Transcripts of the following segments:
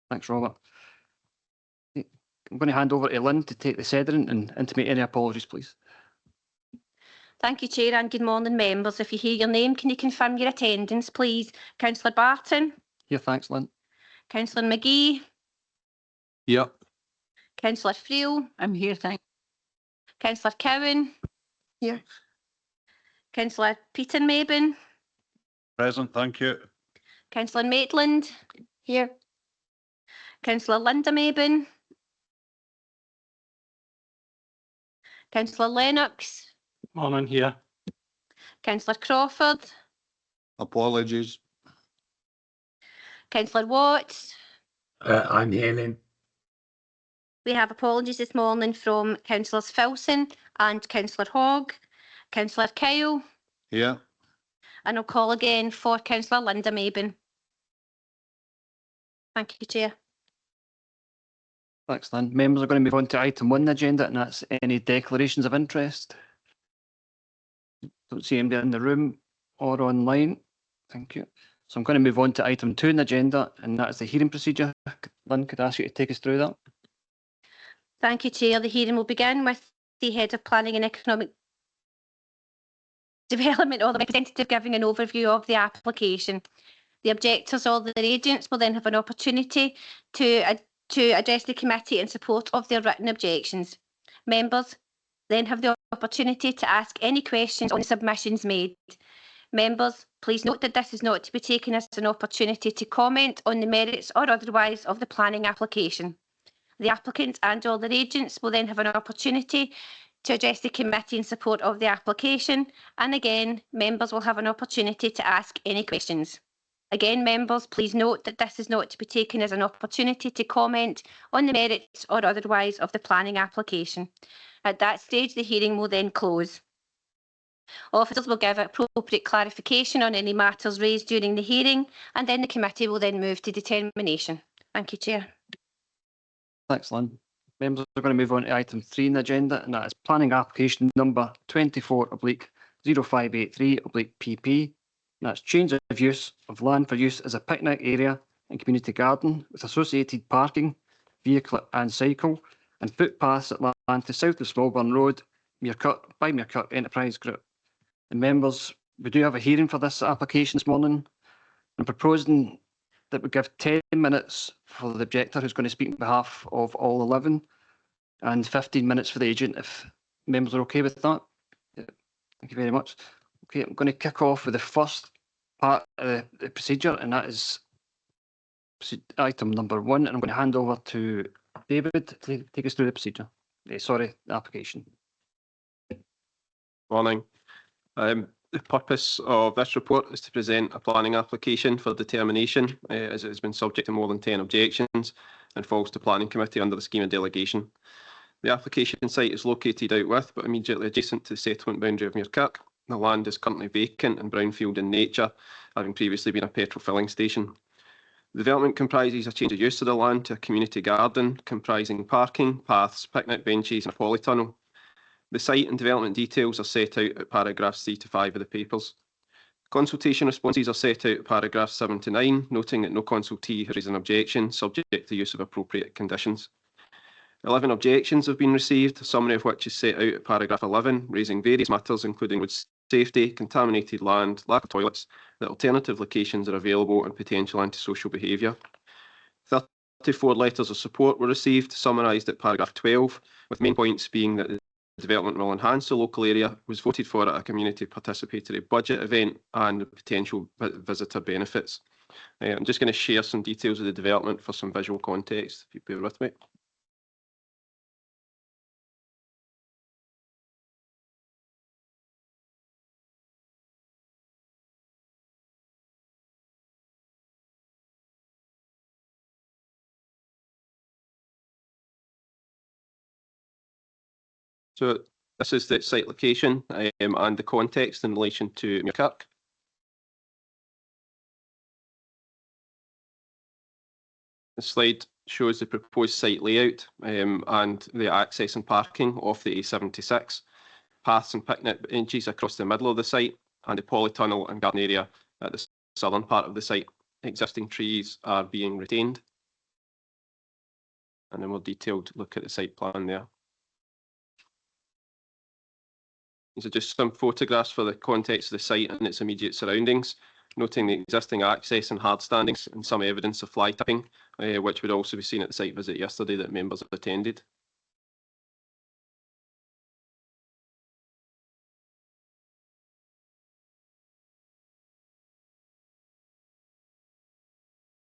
Thanks, Robert. I'm going to hand over to Lynn to take the sederant and intimate any apologies, please. Thank you, Chair, and good morning, members. If you hear your name, can you confirm your attendance, please? Councillor Barton? Here, thanks, Lynn. Councillor McGee? Here. Councillor Friel? I'm here, thank you. Councillor Cowan? Here. Councillor Petermaben? Present, thank you. Councillor Maitland? Here. Councillor Linda Maben? Councillor Lennox? Morning, here. Councillor Crawford? Apologies. Councillor Watts? I'm here, Lynn. We have apologies this morning from Councillors Filson and Councillor Hogg. Councillor Kyle? Here. And I'll call again for Councillor Linda Maben. Thank you, Chair. Thanks, Lynn. Members are going to move on to item 1 on the agenda, and that's any declarations of interest. Don't see anybody in the room or online. Thank you. So I'm going to move on to item 2 on the agenda, and that's the hearing procedure. Lynn, could I ask you to take us through that? Thank you, Chair. The hearing will begin with the Head of Planning and Economic Development or the representative giving an overview of the application. The objectors or their agents will then have an opportunity to address the committee in support of their written objections. Members then have the opportunity to ask any questions on the submissions made. Members, please note that this is not to be taken as an opportunity to comment on the merits or otherwise of the planning application. The applicant and all their agents will then have an opportunity to address the committee in support of the application, and again, members will have an opportunity to ask any questions. Again, members, please note that this is not to be taken as an opportunity to comment on the merits or otherwise of the planning application. At that stage, the hearing will then close. Officers will give appropriate clarification on any matters raised during the hearing, and then the committee will then move to determination. Thank you, Chair. Thanks, Lynn. Members are going to move on to item 3 on the agenda, and that is planning application number 24/0583/PP. That's change of use of land for use as a picnic area and community garden with associated parking, vehicle and cycle, and footpaths that land to south of Smallburn Road, by Muirkirk Enterprise Group. And members, we do have a hearing for this application this morning. I'm proposing that we give 10 minutes for the objector who's going to speak on behalf of all 11 and 15 minutes for the agent, if members are okay with that. Yeah, thank you very much. Okay, I'm going to kick off with the first part of the procedure, and that is item number 1, and I'm going to hand over to David to take us through the procedure. The application. Morning. The purpose of this report is to present a planning application for determination, as it has been subject to more than 10 objections and falls to Planning Committee under the scheme of delegation. The application site is located out with, but immediately adjacent to the settlement boundary of Muirkirk. The land is currently vacant and brownfield in nature, having previously been a petrol filling station. The development comprises a change of use of the land to a community garden, comprising parking, paths, picnic benches and a polytunnel. The site and development details are set out at paragraphs 3 to 5 of the papers. Consultation responses are set out at paragraphs 7 to 9, noting that no consultee has raised an objection, subject to use of appropriate conditions. 11 objections have been received, a summary of which is set out at paragraph 11, raising various matters including road safety, contaminated land, lack of toilets, that alternative locations are available and potential antisocial behaviour. 34 letters of support were received, summarised at paragraph 12, with main points being that the development will enhance the local area, was voted for at a community participatory budget event, and potential visitor benefits. I'm just going to share some details of the development for some visual context, if you bear with me. So this is the site location and the context in relation to Muirkirk. The slide shows the proposed site layout and the access and parking off the A76, paths and picnic benches across the middle of the site, and the polytunnel and garden area at the southern part of the site. Existing trees are being retained. and a more detailed look at the site plan there. These are just some photographs for the context of the site and its immediate surroundings, noting the existing access and hard standings and some evidence of fly tipping, which would also be seen at the site visit yesterday that members have attended.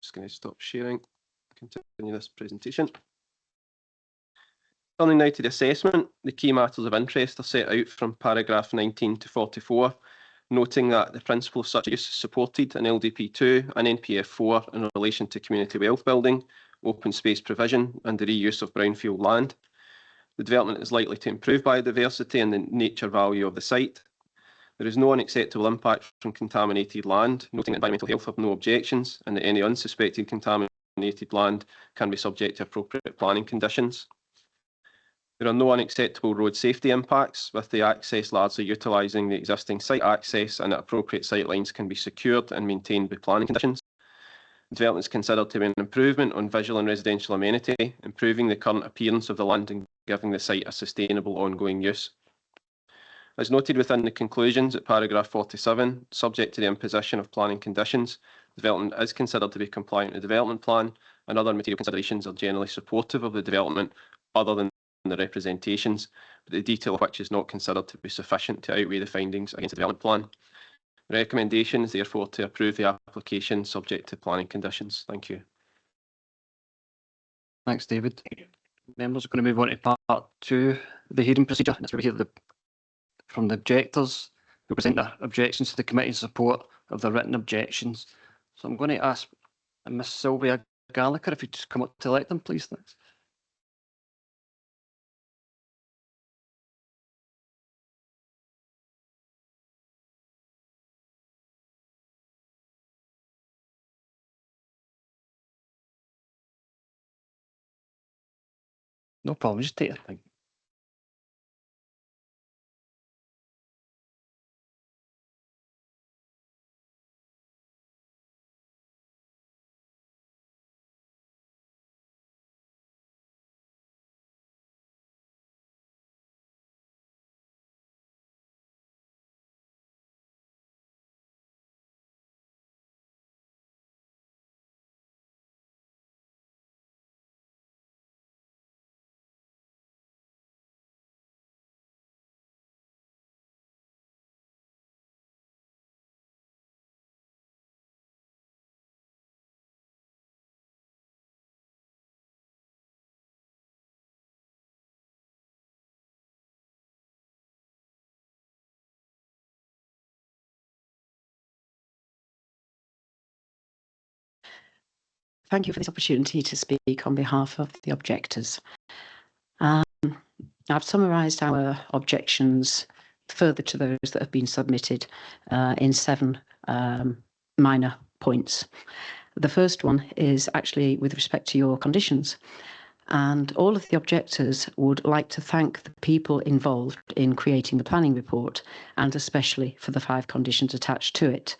Just going to stop sharing, continue this presentation. Turning now to the assessment, the key matters of interest are set out from paragraph 19 to 44, noting that the principle of such use supported an LDP2 and NPF4 in relation to community wealth building, open space provision and the reuse of brownfield land. The development is likely to improve biodiversity and the nature value of the site. There is no unacceptable impact from contaminated land, noting that environmental health have no objections and that any unsuspected contaminated land can be subject to appropriate planning conditions. There are no unacceptable road safety impacts, with the access largely utilising the existing site access and that appropriate sight lines can be secured and maintained by planning conditions. Development is considered to be an improvement on visual and residential amenity, improving the current appearance of the land and giving the site a sustainable ongoing use. As noted within the conclusions at paragraph 47, subject to the imposition of planning conditions, development is considered to be compliant with the development plan, and other material considerations are generally supportive of the development other than the representations, but the detail of which is not considered to be sufficient to outweigh the findings against the development plan. The recommendation is therefore to approve the application subject to planning conditions. Thank you. Thanks, David. Members are going to move on to part 2 of the hearing procedure. That's where we hear from the objectors who present their objections to the committee in support of the written objections. So I'm going to ask Miss Sylvia Gallagher if you just come up to elect them, please. Thanks. No problem, just take your time. Thank you for this opportunity to speak on behalf of the objectors. I've summarised our objections further to those that have been submitted in 7 minor points. The first one is actually with respect to your conditions. And all of the objectors would like to thank the people involved in creating the planning report, and especially for the 5 conditions attached to it.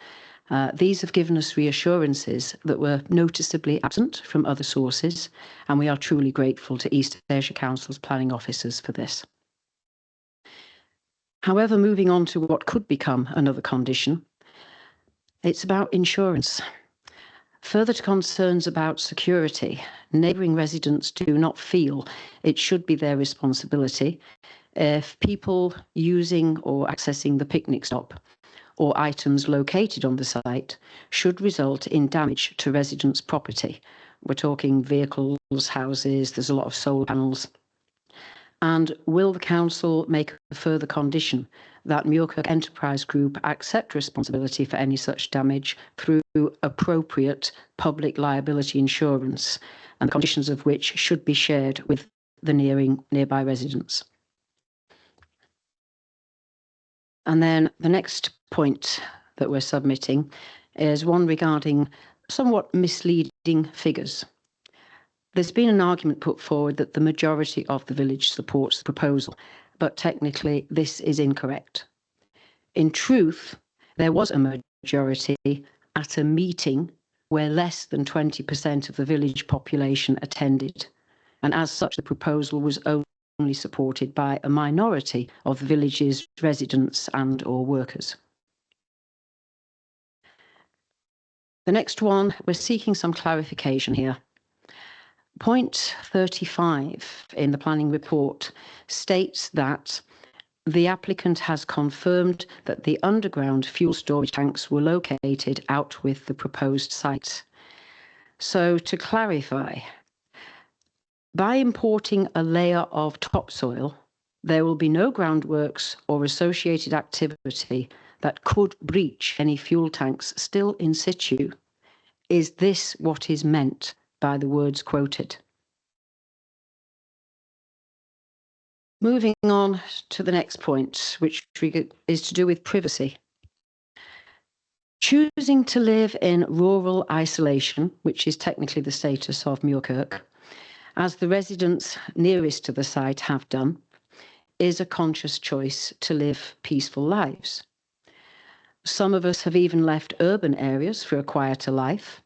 These have given us reassurances that were noticeably absent from other sources, and we are truly grateful to East Ayrshire Council's planning officers for this. However, moving on to what could become another condition, it's about insurance. Further to concerns about security, neighbouring residents do not feel it should be their responsibility if people using or accessing the picnic stop or items located on the site should result in damage to residents' property. We're talking vehicles, houses, there's a lot of solar panels. And will the council make a further condition that Muirkirk Enterprise Group accept responsibility for any such damage through appropriate public liability insurance, and the conditions of which should be shared with the nearby residents? And then the next point that we're submitting is one regarding somewhat misleading figures. There's been an argument put forward that the majority of the village supports the proposal, but technically this is incorrect. In truth, there was a majority at a meeting where less than 20% of the village population attended. and as such the proposal was only supported by a minority of the village's residents and/or workers. The next one, we're seeking some clarification here. Point 35 in the planning report states that the applicant has confirmed that the underground fuel storage tanks were located out with the proposed site. So to clarify, by importing a layer of topsoil, there will be no groundworks or associated activity that could breach any fuel tanks still in situ. Is this what is meant by the words quoted? Moving on to the next point, which is to do with privacy. Choosing to live in rural isolation, which is technically the status of Muirkirk, as the residents nearest to the site have done, is a conscious choice to live peaceful lives. Some of us have even left urban areas for a quieter life,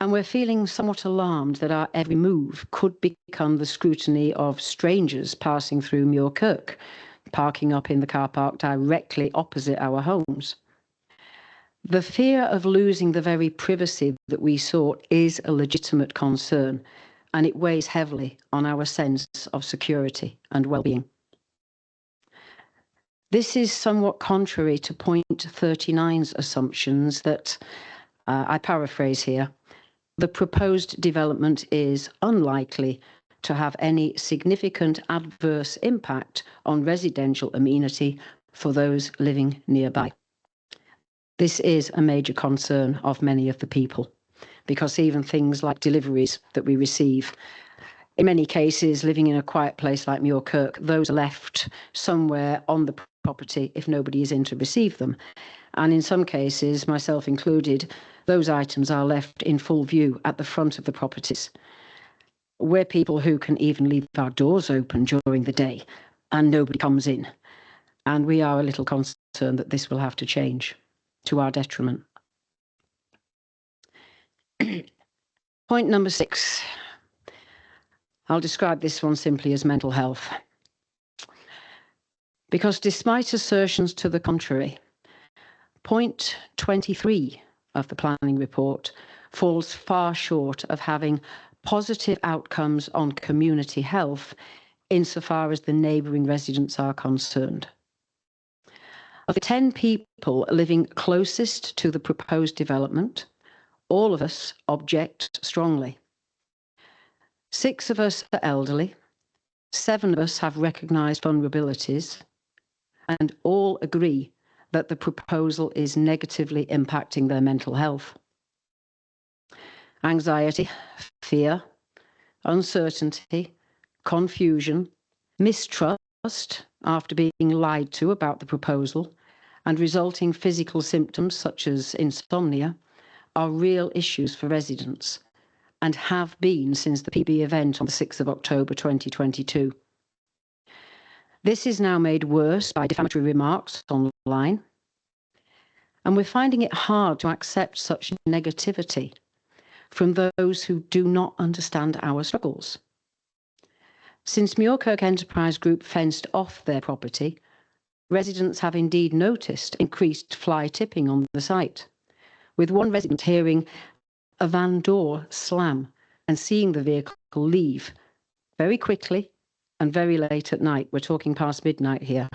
and we're feeling somewhat alarmed that our every move could become the scrutiny of strangers passing through Muirkirk, parking up in the car park directly opposite our homes. The fear of losing the very privacy that we sought is a legitimate concern, and it weighs heavily on our sense of security and well-being. This is somewhat contrary to point 39's assumptions that, I paraphrase here, the proposed development is unlikely to have any significant adverse impact on residential amenity for those living nearby. This is a major concern of many of the people, because even things like deliveries that we receive, in many cases, living in a quiet place like Muirkirk, those are left somewhere on the property if nobody is in to receive them. And in some cases, myself included, those items are left in full view at the front of the properties. We're people who can even leave our doors open during the day and nobody comes in. And we are a little concerned that this will have to change to our detriment. Point number 6. I'll describe this one simply as mental health. Because despite assertions to the contrary, point 23 of the planning report falls far short of having positive outcomes on community health insofar as the neighbouring residents are concerned. Of the 10 people living closest to the proposed development, all of us object strongly. 6 of us are elderly, 7 of us have recognised vulnerabilities, and all agree that the proposal is negatively impacting their mental health. Anxiety, fear, uncertainty, confusion, mistrust after being lied to about the proposal, and resulting physical symptoms such as insomnia are real issues for residents and have been since the PB event on the 6th of October 2022. This is now made worse by defamatory remarks online, and we're finding it hard to accept such negativity from those who do not understand our struggles. Since Muirkirk Enterprise Group fenced off their property, residents have indeed noticed increased fly tipping on the site, with one resident hearing a van door slam and seeing the vehicle leave very quickly and very late at night. We're talking past midnight here.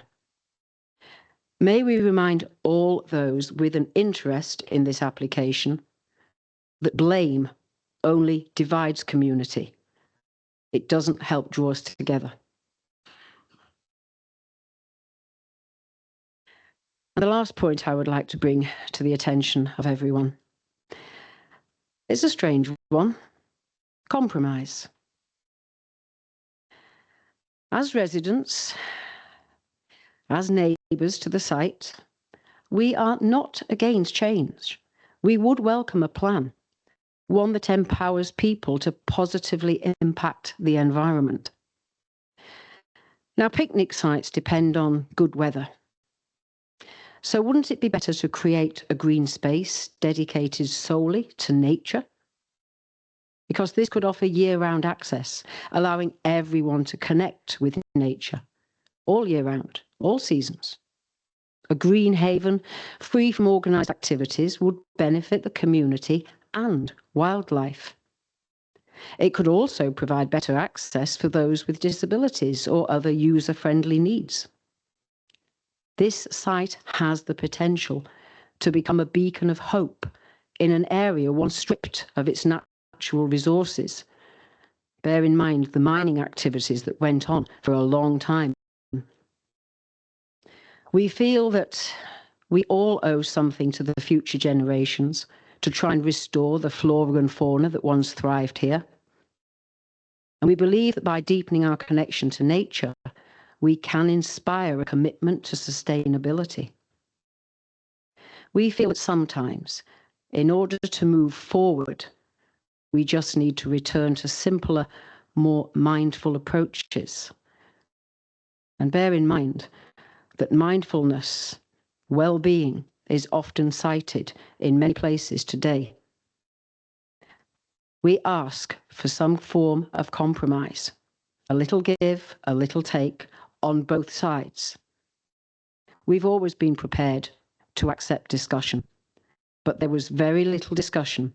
May we remind all those with an interest in this application that blame only divides community. It doesn't help draw us together. And the last point I would like to bring to the attention of everyone is a strange one: compromise. As residents, as neighbours to the site, we are not against change. We would welcome a plan, one that empowers people to positively impact the environment. Now, picnic sites depend on good weather. So wouldn't it be better to create a green space dedicated solely to nature? because this could offer year-round access, allowing everyone to connect with nature all year round, all seasons. A green haven, free from organised activities, would benefit the community and wildlife. It could also provide better access for those with disabilities or other user-friendly needs. This site has the potential to become a beacon of hope in an area once stripped of its natural resources. Bear in mind the mining activities that went on for a long time. We feel that we all owe something to the future generations to try and restore the flora and fauna that once thrived here. And we believe that by deepening our connection to nature, we can inspire a commitment to sustainability. We feel that sometimes, in order to move forward, we just need to return to simpler, more mindful approaches. And bear in mind that mindfulness, well-being, is often cited in many places today. We ask for some form of compromise, a little give, a little take, on both sides. We've always been prepared to accept discussion, but there was very little discussion.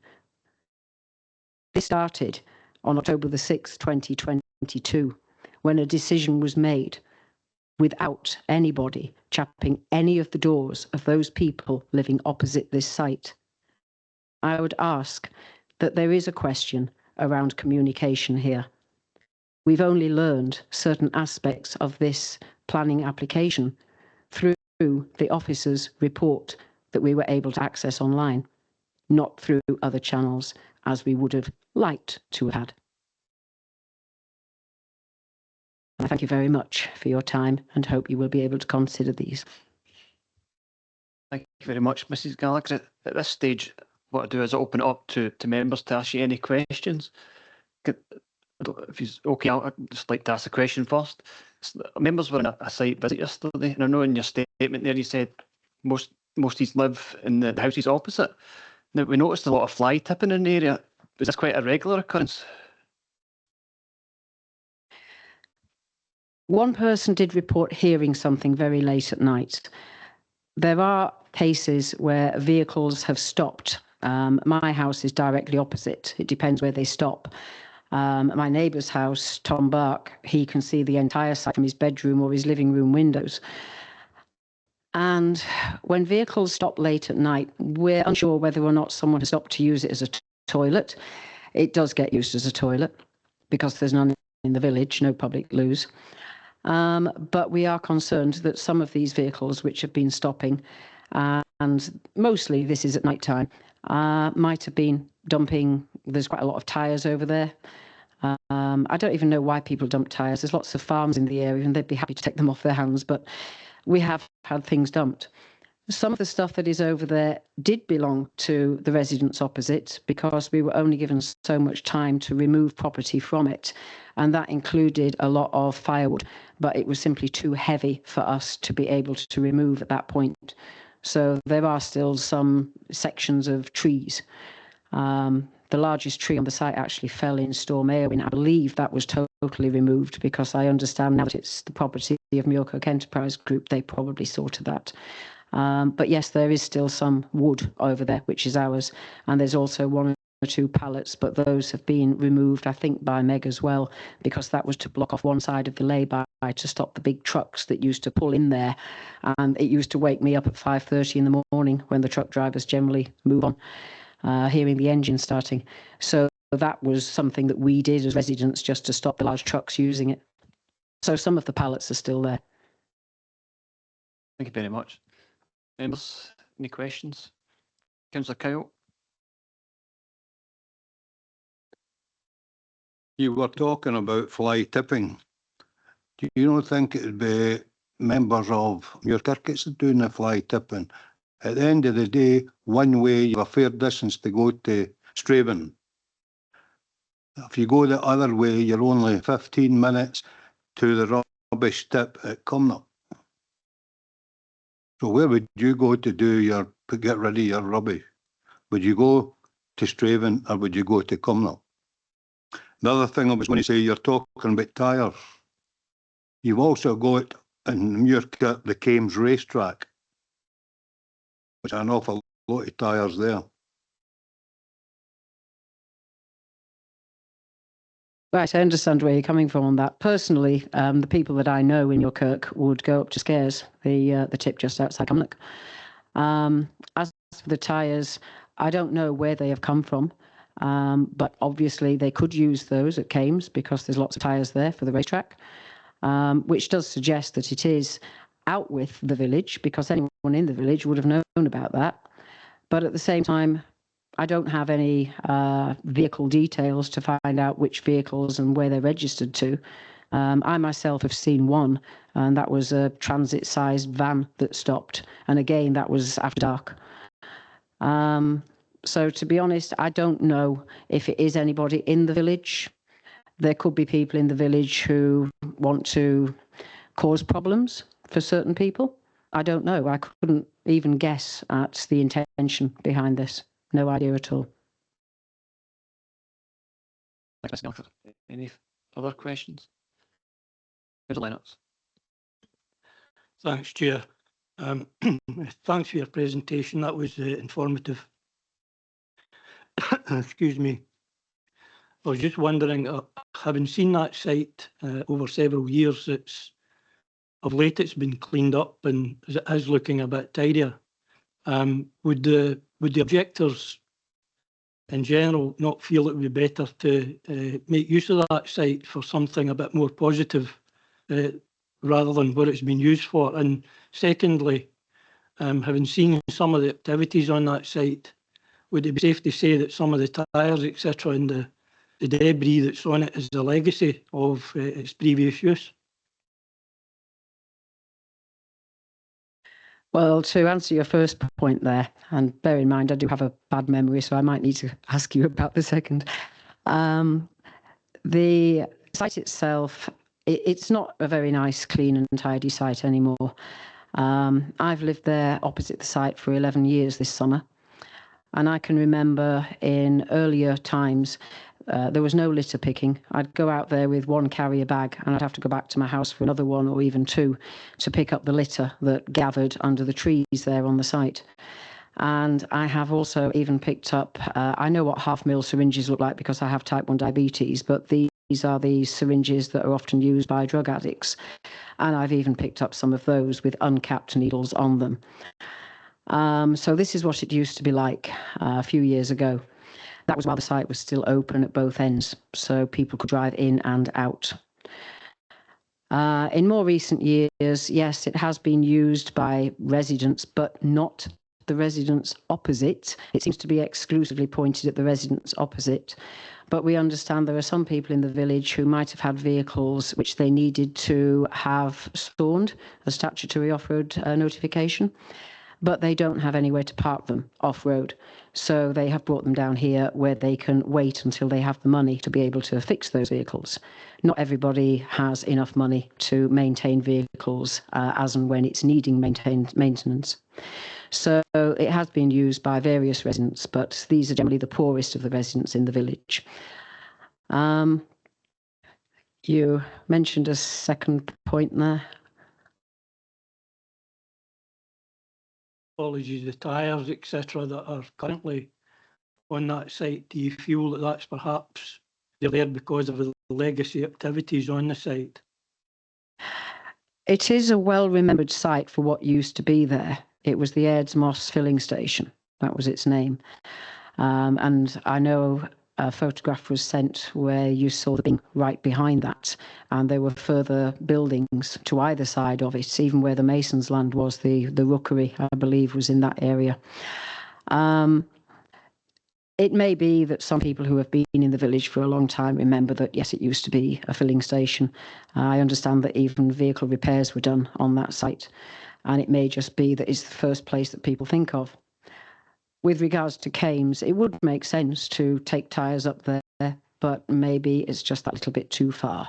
This started on October the 6th, 2022, when a decision was made without anybody chapping any of the doors of those people living opposite this site. I would ask that there is a question around communication here. We've only learned certain aspects of this planning application through the officer's report that we were able to access online, not through other channels as we would have liked to have had. I thank you very much for your time and hope you will be able to consider these. Thank you very much, Mrs. Gallagher. At this stage, what I do is open it up to members to ask you any questions. If it's okay, I'd just like to ask a question first. Members were on a site visit yesterday, and I know in your statement there you said most of these live in the houses opposite. Now, we noticed a lot of fly tipping in the area. Is this quite a regular occurrence? One person did report hearing something very late at night. There are cases where vehicles have stopped. My house is directly opposite. It depends where they stop. My neighbour's house, Tom Bark, he can see the entire site from his bedroom or his living room windows. And when vehicles stop late at night, we're unsure whether or not someone has stopped to use it as a toilet. It does get used as a toilet because there's none in the village, no public loos. But we are concerned that some of these vehicles which have been stopping, and mostly this is at night time, might have been dumping. There's quite a lot of tyres over there. I don't even know why people dump tyres. There's lots of farms in the area and they'd be happy to take them off their hands, but we have had things dumped. Some of the stuff that is over there did belong to the residents opposite because we were only given so much time to remove property from it. And that included a lot of firewood, but it was simply too heavy for us to be able to remove at that point. So there are still some sections of trees. The largest tree on the site actually fell in Storm Airwin. I believe that was totally removed because I understand now that it's the property of Muircook Enterprise Group. They probably sorted that. But yes, there is still some wood over there, which is ours. And there's also one or two pallets, but those have been removed, I think, by Meg as well, because that was to block off one side of the lay-by to stop the big trucks that used to pull in there. And it used to wake me up at 5:30 in the morning when the truck drivers generally move on, hearing the engine starting. So that was something that we did as residents just to stop the large trucks using it. So some of the pallets are still there. Thank you very much. Members, any questions? Councillor Kyle? You were talking about fly tipping. Do you not think it would be members of your circuits doing the fly tipping? At the end of the day, one way you have a fair distance to go to Straven. If you go the other way, you're only 15 minutes to the rubbish tip at Cumnock. So where would you go to get rid of your rubbish? Would you go to Straven or would you go to Cumnock? The other thing I was going to say, you're talking about tyres. You've also got in Muirkirk the Kames racetrack, which are an awful lot of tyres there. Right, I understand where you're coming from on that. Personally, the people that I know in Muirkirk would go up to Scares, the tip just outside Cumnock. As for the tyres, I don't know where they have come from, but obviously they could use those at Kames because there's lots of tyres there for the racetrack, which does suggest that it is out with the village because anyone in the village would have known about that. But at the same time, I don't have any vehicle details to find out which vehicles and where they're registered to. I myself have seen one, and that was a transit-sized van that stopped. And again, that was after dark. So to be honest, I don't know if it is anybody in the village. There could be people in the village who want to cause problems for certain people. I don't know. I couldn't even guess at the intention behind this. No idea at all. Thanks, Neil. Any other questions? Good, Lennox. Thanks, Chair. Thanks for your presentation. That was informative. Excuse me. I was just wondering, having seen that site over several years, of late it's been cleaned up and it is looking a bit tidier. Would the objectors in general not feel it would be better to make use of that site for something a bit more positive rather than what it's been used for? And secondly, having seen some of the activities on that site, would it be safe to say that some of the tyres, etc., and the debris that's on it is the legacy of its previous use? Well, to answer your first point there, and bear in mind I do have a bad memory, so I might need to ask you about the second. The site itself, it's not a very nice, clean and tidy site anymore. I've lived there opposite the site for 11 years this summer. And I can remember in earlier times, there was no litter picking. I'd go out there with one carrier bag and I'd have to go back to my house for another one or even two to pick up the litter that gathered under the trees there on the site. And I have also even picked up, I know what half-mil syringes look like because I have type 1 diabetes, but these are the syringes that are often used by drug addicts. And I've even picked up some of those with uncapped needles on them. So this is what it used to be like a few years ago. That was while the site was still open at both ends, so people could drive in and out. In more recent years, yes, it has been used by residents, but not the residents opposite. It seems to be exclusively pointed at the residents opposite. But we understand there are some people in the village who might have had vehicles which they needed to have stormed, a statutory off-road notification, but they don't have anywhere to park them off-road. So they have brought them down here where they can wait until they have the money to be able to fix those vehicles. Not everybody has enough money to maintain vehicles as and when it's needing maintenance. So it has been used by various residents, but these are generally the poorest of the residents in the village. You mentioned a second point there. Apologies, the tyres, etc., that are currently on that site, do you feel that that's perhaps they're there because of the legacy activities on the site? It is a well-remembered site for what used to be there. It was the Aird's Moss filling station. That was its name. And I know a photograph was sent where you saw the building right behind that, and there were further buildings to either side of it, even where the Masons' land was. The rookery, I believe, was in that area. It may be that some people who have been in the village for a long time remember that, yes, it used to be a filling station. I understand that even vehicle repairs were done on that site, and it may just be that it's the first place that people think of. With regards to Kames, it would make sense to take tyres up there, but maybe it's just that little bit too far.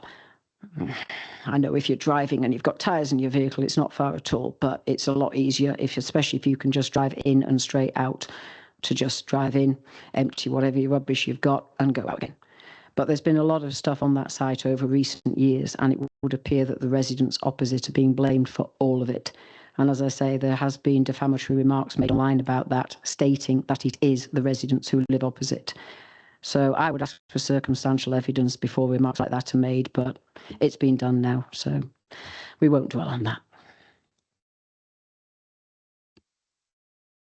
I know if you're driving and you've got tyres in your vehicle, it's not far at all, but it's a lot easier, especially if you can just drive in and straight out, to just drive in, empty whatever rubbish you've got and go out again. But there's been a lot of stuff on that site over recent years, and it would appear that the residents opposite are being blamed for all of it. And as I say, there has been defamatory remarks made online about that, stating that it is the residents who live opposite. So I would ask for circumstantial evidence before remarks like that are made, but it's been done now, so we won't dwell on that.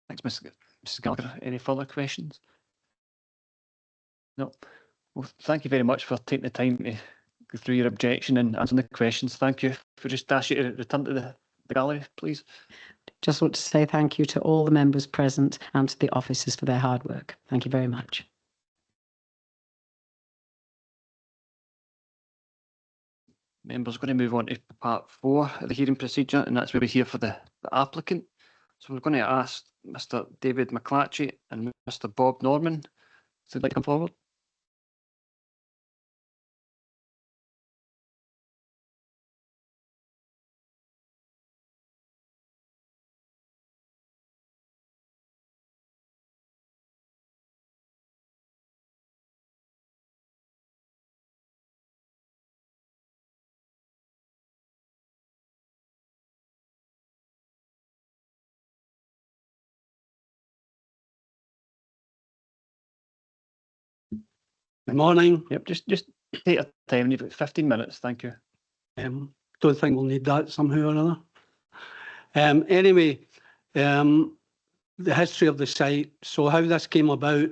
Thanks, Mrs. Gallagher. Any further questions? No. Well, thank you very much for taking the time to go through your objection and answering the questions. Thank you. If we just ask you to return to the gallery, please. Just want to say thank you to all the members present and to the officers for their hard work. Thank you very much. Members, going to move on to part 4 of the hearing procedure, and that's where we hear for the applicant. So we're going to ask Mr. David McClatchy and Mr. Bob Norman to come forward. Good morning. Yep, just take your time. You've got 15 minutes. Thank you. Don't think we'll need that somehow or another. Anyway, the history of the site. So how this came about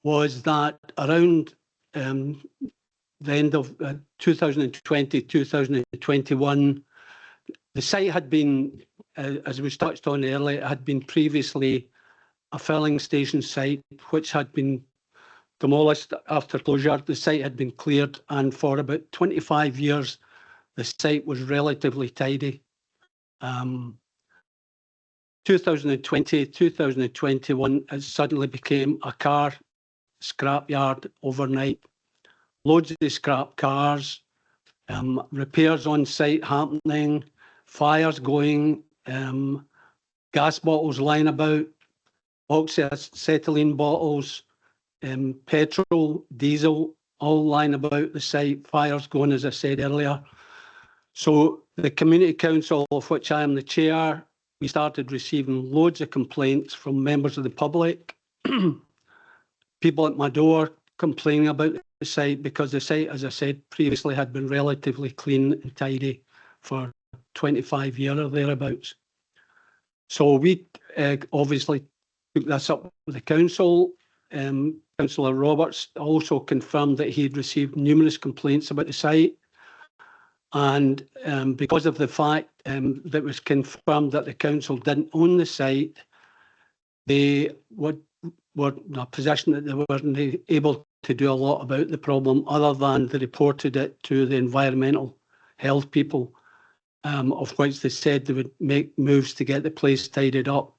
was that around the end of 2020, 2021, the site had been, as was touched on earlier, it had been previously a filling station site, which had been demolished after closure. The site had been cleared, and for about 25 years, the site was relatively tidy. 2020, 2021, it suddenly became a car scrapyard overnight. Loads of scrap cars, repairs on site happening, fires going, gas bottles lying about, oxyacetylene bottles, petrol, diesel, all lying about the site, fires going, as I said earlier. So the Community Council, of which I am the chair, we started receiving loads of complaints from members of the public, people at my door complaining about the site, because the site, as I said previously, had been relatively clean and tidy for 25 years or thereabouts. So we obviously took this up with the council. Councillor Roberts also confirmed that he'd received numerous complaints about the site. And because of the fact that it was confirmed that the council didn't own the site, they were in a position that they weren't able to do a lot about the problem, other than they reported it to the environmental health people, of which they said they would make moves to get the place tidied up.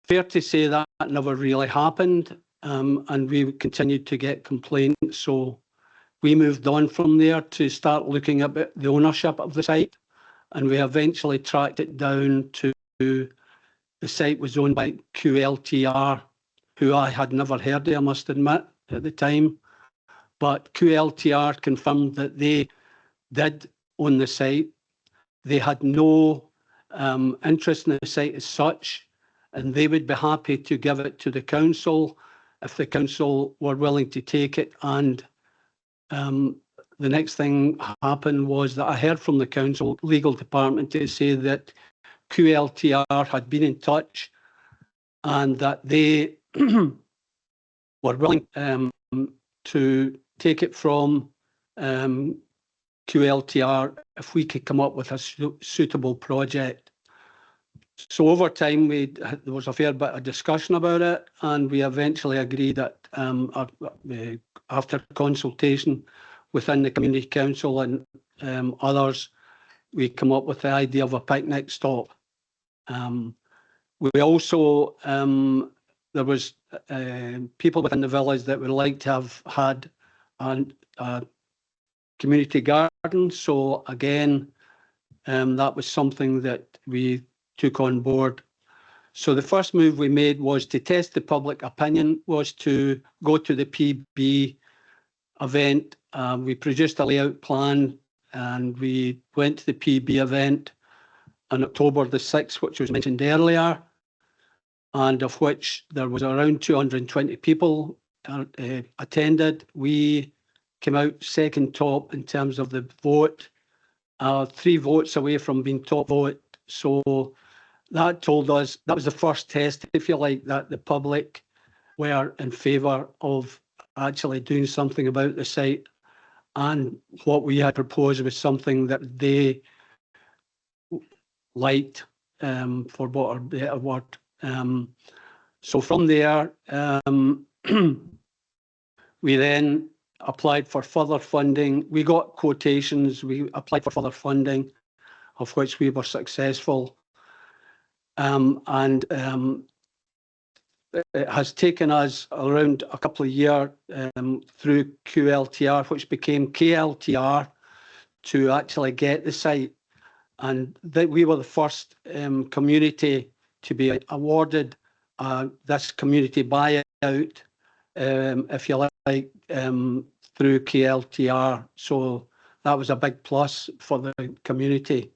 Fair to say that never really happened, and we continued to get complaints. So we moved on from there to start looking at the ownership of the site, and we eventually tracked it down to the site was owned by QLTR, who I had never heard of, I must admit, at the time. But QLTR confirmed that they did own the site. They had no interest in the site as such, and they would be happy to give it to the council if the council were willing to take it. And the next thing happened was that I heard from the council legal department to say that QLTR had been in touch and that they were willing to take it from QLTR if we could come up with a suitable project. So over time, there was a fair bit of discussion about it, and we eventually agreed that after consultation within the Community Council and others, we come up with the idea of a picnic stop. We also, there was people within the village that would like to have had a community garden. So again, that was something that we took on board. So the first move we made was to test the public opinion, was to go to the PB event. We produced a layout plan and we went to the PB event on October the 6th, which was mentioned earlier, and of which there was around 220 people attended. We came out second top in terms of the vote, 3 votes away from being top vote. So that told us, that was the first test, if you like, that the public were in favour of actually doing something about the site. And what we had proposed was something that they liked, for what a better word. So from there, we then applied for further funding. We got quotations, we applied for further funding, of which we were successful. It has taken us around a couple of years through QLTR, which became KLTR, to actually get the site. And that we were the first community to be awarded this community buyout, if you like, through KLTR. So that was a big plus for the community.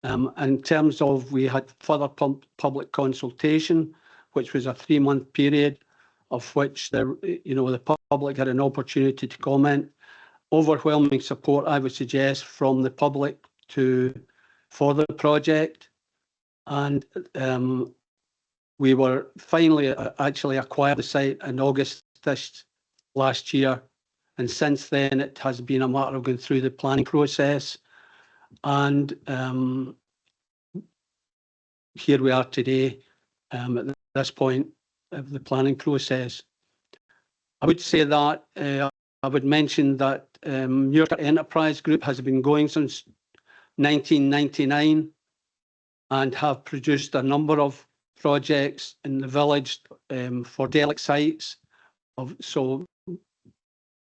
In terms of, we had further public consultation, which was a 3-month period, of which the public had an opportunity to comment. Overwhelming support, I would suggest, from the public for the project, and we were finally actually acquired the site in August last year, and since then it has been a matter of going through the planning process, and here we are today at this point of the planning process. I would say that I would mention that Muirkirk Enterprise Group has been going since 1999 and have produced a number of projects in the village for derelict sites. So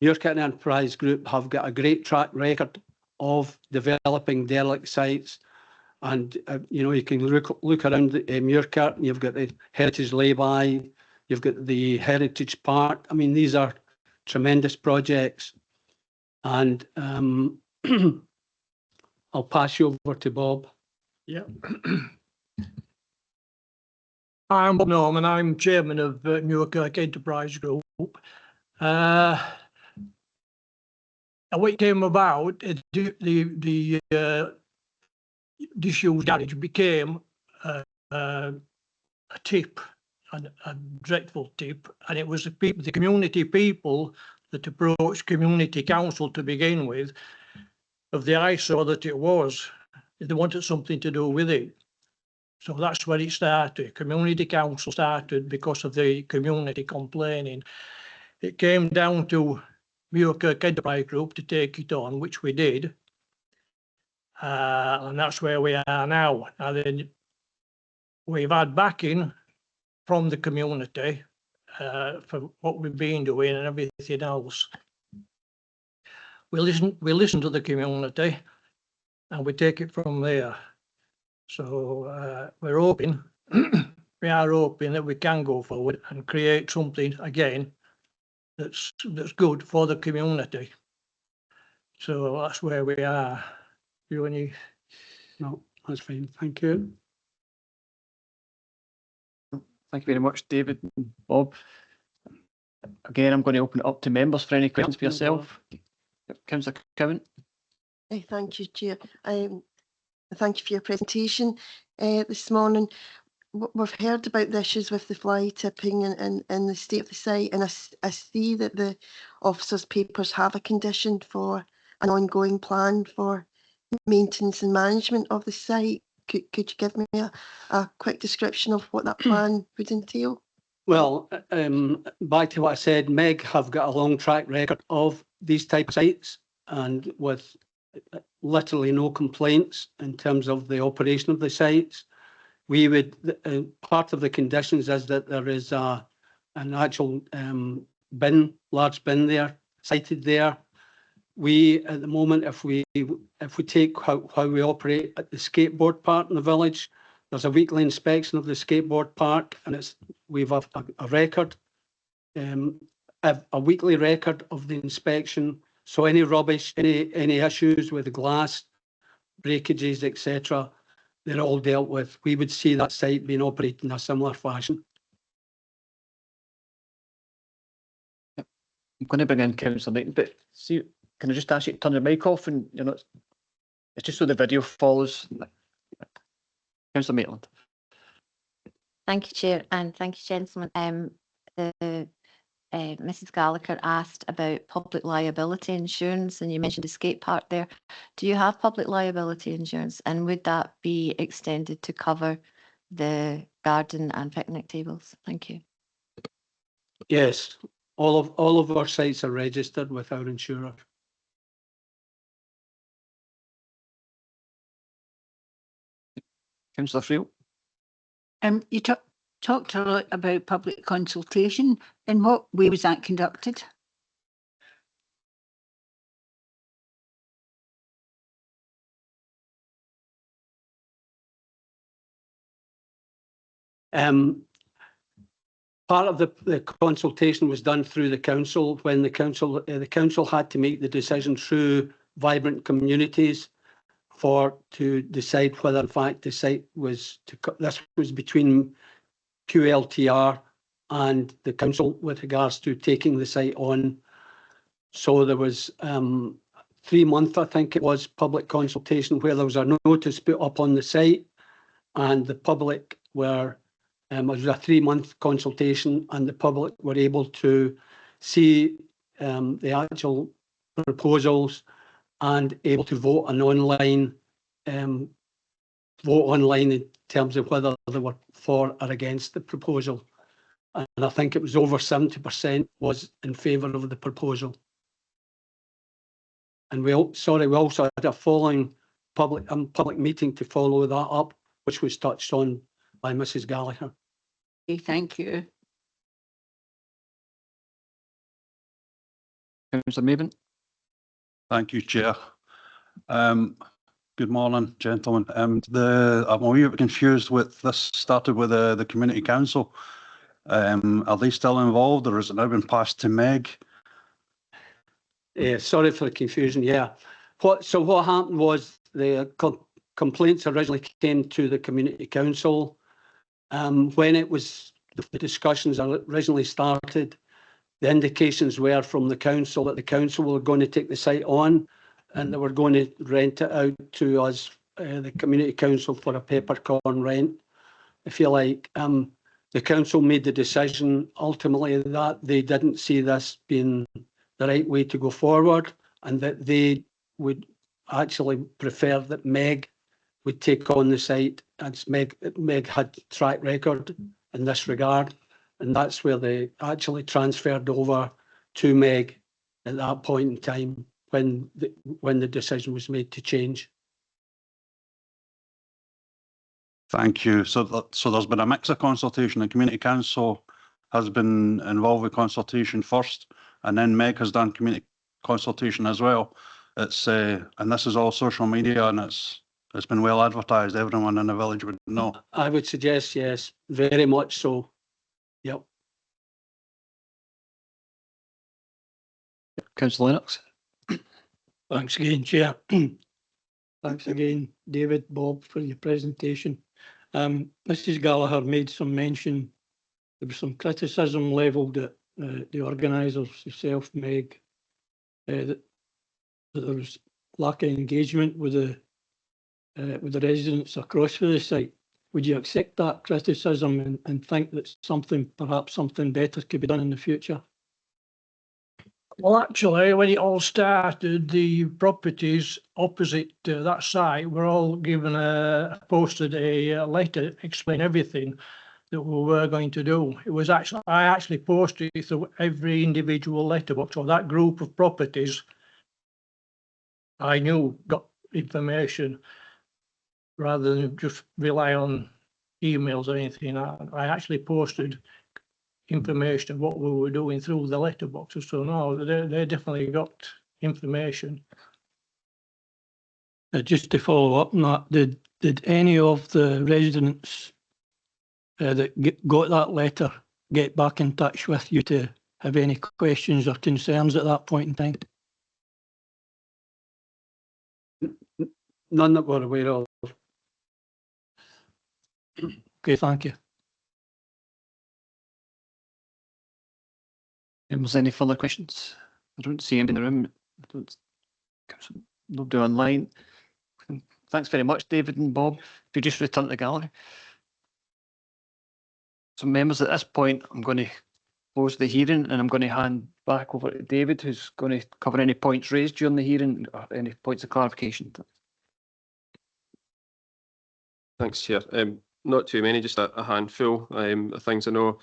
Muirkirk Enterprise Group have got a great track record of developing derelict sites. And you can look around Muirkirk, and you've got the Heritage Lay-by, you've got the Heritage Park. I mean, these are tremendous projects. And I'll pass you over to Bob. Yeah. I'm Bob Norman. I'm chairman of Muirkirk Enterprise Group. How it came about, the disused garage became a tip, a dreadful tip, and it was the community people that approached community council to begin with, of the eyesore that it was. They wanted something to do with it. So that's where it started. Community council started because of the community complaining. It came down to Muirkirk Enterprise Group to take it on, which we did. And that's where we are now. And then we've had backing from the community for what we've been doing and everything else. We listen to the community and we take it from there. So we're hoping, we are hoping that we can go forward and create something again that's good for the community. So that's where we are. You any? No, that's fine. Thank you. Thank you very much, David and Bob. Again, I'm going to open it up to members for any questions for yourself. Councillor Cowan. Thank you, Chair. Thank you for your presentation this morning. We've heard about the issues with the fly tipping and the state of the site, and I see that the officers' papers have a condition for an ongoing plan for maintenance and management of the site. Could you give me a quick description of what that plan would entail? Well, back to what I said, Meg have got a long track record of these type of sites, and with literally no complaints in terms of the operation of the sites. We would, part of the conditions is that there is an actual large bin there, sited there. We, at the moment, if we take how we operate at the skateboard park in the village, there's a weekly inspection of the skateboard park, and we've a record a weekly record of the inspection. So any rubbish, any issues with the glass, breakages, etc., they're all dealt with. We would see that site being operated in a similar fashion. I'm going to bring in Councillor Maitland, but see, can I just ask you to turn your mic off and you're not, it's just so the video follows. Councillor Maitland. Thank you, Chair, and thank you, gentlemen. Mrs. Gallagher asked about public liability insurance, and you mentioned the skate park there. Do you have public liability insurance, and would that be extended to cover the garden and picnic tables? Thank you. Yes, all of our sites are registered with our insurer. Councillor Friel. You talked a lot about public consultation. In what way was that conducted? Part of the consultation was done through the council when the council had to make the decision through vibrant communities to decide whether in fact the site was this was between QLTR and the council with regards to taking the site on. So there was 3 months, I think it was, public consultation where there was a notice put up on the site, and the public were it was a 3-month consultation, and the public were able to see the actual proposals and able to vote online in terms of whether they were for or against the proposal. And I think it was over 70% was in favour of the proposal. And we also had a following public meeting to follow that up, which was touched on by Mrs. Gallagher. Okay, thank you. Councillor Maben. Thank you, Chair. Good morning, gentlemen. I'm a wee bit confused with this. Started with the community council. Are they still involved, or has it now been passed to Meg? Sorry for the confusion. Yeah. What happened was the complaints originally came to the community council. When it was the discussions originally started, the indications were from the council that the council were going to take the site on, and they were going to rent it out to us, the community council, for a peppercorn rent. I feel like the council made the decision ultimately that they didn't see this being the right way to go forward, and that they would actually prefer that Meg would take on the site, as Meg had track record in this regard, and that's where they actually transferred over to Meg at that point in time when the decision was made to change. Thank you. So there's been a mix of consultation. The community council has been involved with consultation first, and then Meg has done community consultation as well. It's and this is all social media, and it's been well advertised. Everyone in the village would know. I would suggest yes, very much so. Yep. Councillor Lennox. Thanks again, Chair. Thanks again, David, Bob, for your presentation. Mrs. Gallagher made some mention, there was some criticism levelled at the organisers, yourself, Meg, that there was lack of engagement with the residents across for the site. Would you accept that criticism and think that perhaps something better could be done in the future? Well, actually, when it all started, the properties opposite that site were all given posted a letter explain everything that we were going to do. It was I actually posted it through every individual letterbox, so that group of properties I knew got information rather than just rely on emails or anything. I actually posted information of what we were doing through the letterboxes, so no, they definitely got information. Just to follow up on that, did any of the residents that got that letter get back in touch with you to have any questions or concerns at that point in time? None that we're aware of. Okay, thank you. Was any further questions? I don't see anybody in the room. I don't. Nobody online. Thanks very much, David and Bob. If you just return to the gallery. So members, at this point, I'm going to close the hearing and I'm going to hand back over to David, who's going to cover any points raised during the hearing or any points of clarification. Thanks, Chair. Not too many, just a handful of things. I know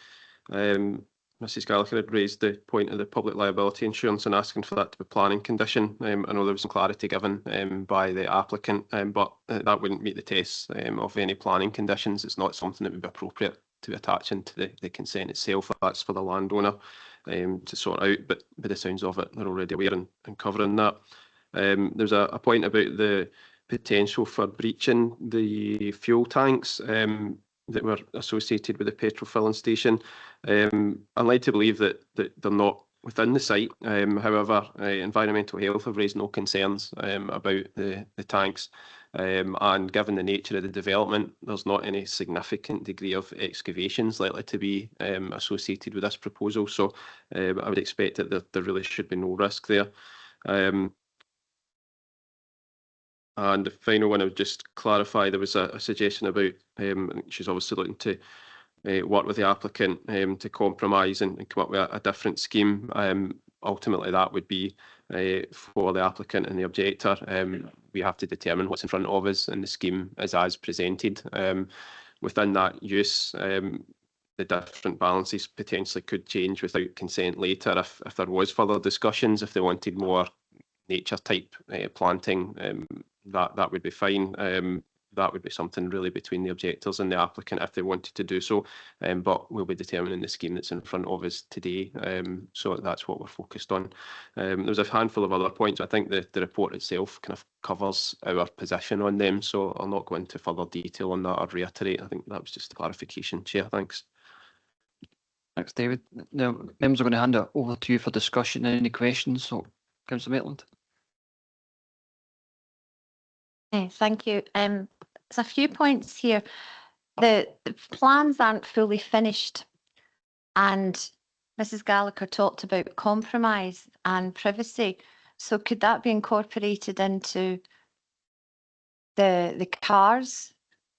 Mrs Gallagher had raised the point of the public liability insurance and asking for that to be a planning condition. I know there was some clarity given by the applicant, but that wouldn't meet the tests of any planning conditions. It's not something that would be appropriate to be attaching to the consent itself. That's for the landowner to sort out, but by the sounds of it, they're already aware and covering that. There's a point about the potential for breaching the fuel tanks that were associated with the petrol filling station. I'd like to believe that they're not within the site. However, Environmental Health have raised no concerns about the tanks. And given the nature of the development, there's not any significant degree of excavations likely to be associated with this proposal. So I would expect that there really should be no risk there. And the final one, I would just clarify, there was a suggestion about, she's obviously looking to work with the applicant to compromise and come up with a different scheme. Ultimately, that would be for the applicant and the objector. We have to determine what's in front of us, and the scheme is as presented. Within that use, the different balances potentially could change without consent later if there was further discussions, if they wanted more nature type planting, that would be fine. That would be something really between the objectors and the applicant if they wanted to do so, but we'll be determining the scheme that's in front of us today, so that's what we're focused on. There's a handful of other points. I think the report itself kind of covers our position on them, so I'll not go into further detail on that or reiterate. I think that was just a clarification, Chair. Thanks. Thanks, David. Now, members are going to hand it over to you for discussion. Any questions? So, Councillor Maitland. Thank you. There's a few points here. The plans aren't fully finished, and Mrs Gallagher talked about compromise and privacy. So could that be incorporated into the cars,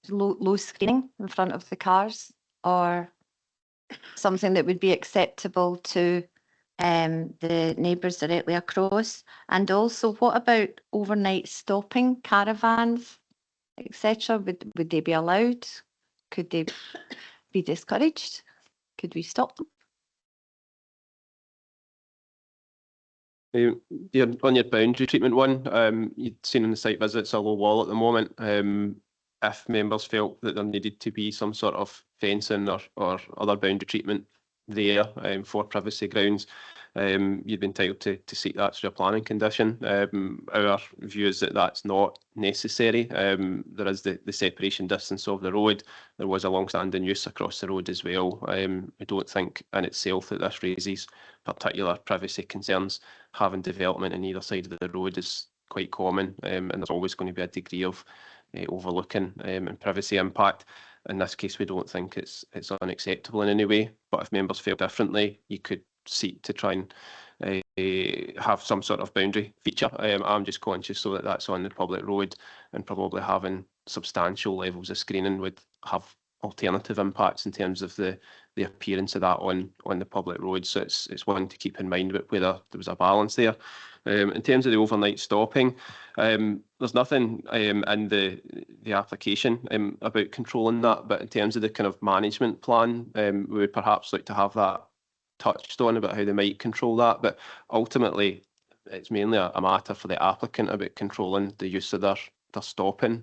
low screening in front of the cars, or something that would be acceptable to the neighbours directly across? And also, what about overnight stopping caravans, etc.? Would they be allowed? Could they be discouraged? Could we stop them? Yeah, on your boundary treatment one, you'd seen in the site visits a low wall at the moment. If members felt that there needed to be some sort of fencing or other boundary treatment there for privacy grounds, you'd be entitled to seek that through a planning condition. Our view is that that's not necessary. There is the separation distance of the road. There was a long-standing use across the road as well. I don't think in itself that this raises particular privacy concerns. Having development on either side of the road is quite common, and there's always going to be a degree of overlooking and privacy impact. In this case, we don't think it's unacceptable in any way, but if members feel differently, you could seek to try and have some sort of boundary feature. I'm just conscious so that that's on the public road, and probably having substantial levels of screening would have alternative impacts in terms of the appearance of that on the public road. So it's one to keep in mind, but whether there was a balance there. In terms of the overnight stopping, there's nothing in the application about controlling that, but in terms of the kind of management plan, we would perhaps like to have that touched on about how they might control that. But ultimately, it's mainly a matter for the applicant about controlling the use of their stopping,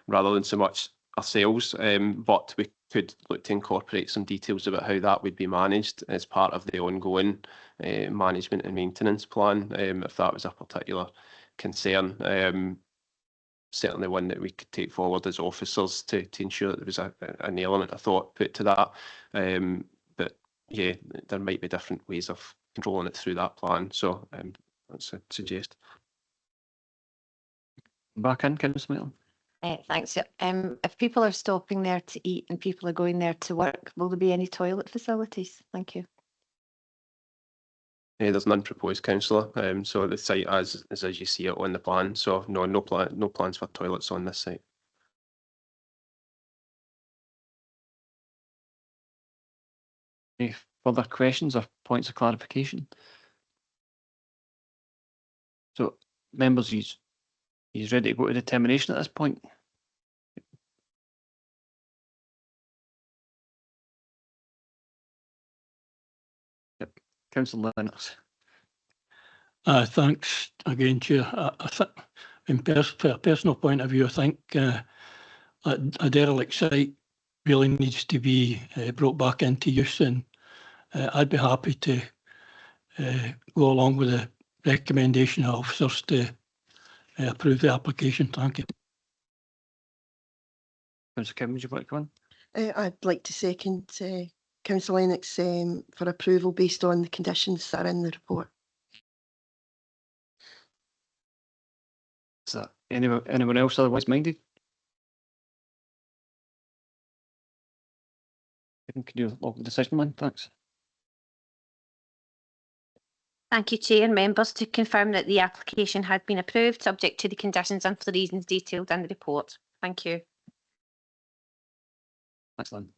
rather than so much ourselves. But we could look to incorporate some details about how that would be managed as part of the ongoing management and maintenance plan, if that was a particular concern. Certainly one that we could take forward as officers to ensure that there was an element of thought put to that. But yeah, there might be different ways of controlling it through that plan. So that's a suggest. Back in, Councillor Maitland. Thanks. If people are stopping there to eat and people are going there to work, will there be any toilet facilities? Thank you. There's none proposed, councillor. So the site is as you see it on the plan. So no plans for toilets on this site. Any further questions or points of clarification? So, members, he's ready to go to determination at this point. Yep, Councillor Lennox. Thanks again, Chair. I think, from a personal point of view, I think a derelict site really needs to be brought back into use, and I'd be happy to go along with the recommendation of officers to approve the application. Thank you. Councillor Kim, would you like to come in? I'd like to second Councillor Lennox for approval based on the conditions that are in the report. Is that anyone else otherwise minded? Can you log the decision, man? Thanks. Thank you, Chair and members, to confirm that the application had been approved, subject to the conditions and for the reasons detailed in the report. Thank you. Thanks, Lynn.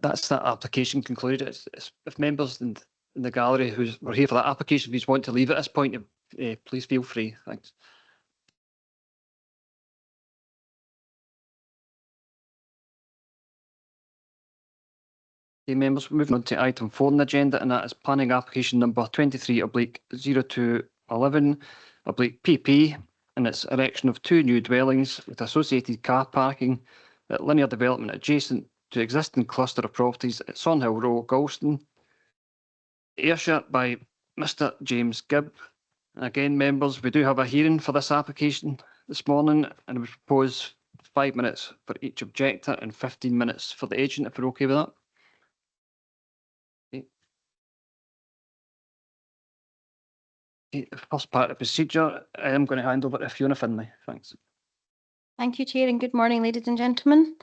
That's that application concluded. If members in the gallery who were here for that application, if you want to leave at this point, please feel free. Thanks. Okay, members, moving on to item 4 on the agenda, and that is planning application number 23/0211/PP, and its erection of 2 new dwellings with associated car parking at linear development adjacent to existing cluster of properties at Sonhill Row, Galston, Ayrshire, by Mr. James Gibb. And again, members, we do have a hearing for this application this morning, and we propose 5 minutes for each objector and 15 minutes for the agent, if we're okay with that. Okay, the first part of the procedure, I am going to hand over to Fiona Finlay. Thanks. Thank you, Chair, and good morning, ladies and gentlemen.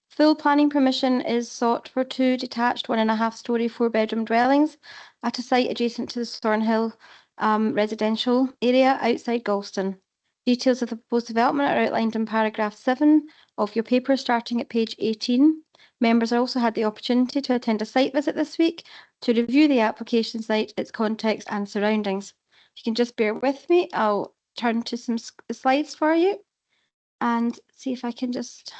Full planning permission is sought for 2 detached 1.5-storey 4-bedroom dwellings at a site adjacent to the Thornhill residential area outside Galston. Details of the proposed development are outlined in paragraph 7 of your paper, starting at page 18. Members also had the opportunity to attend a site visit this week to review the application site, its context and surroundings. If you can just bear with me, I'll turn to some slides for you and see if I can just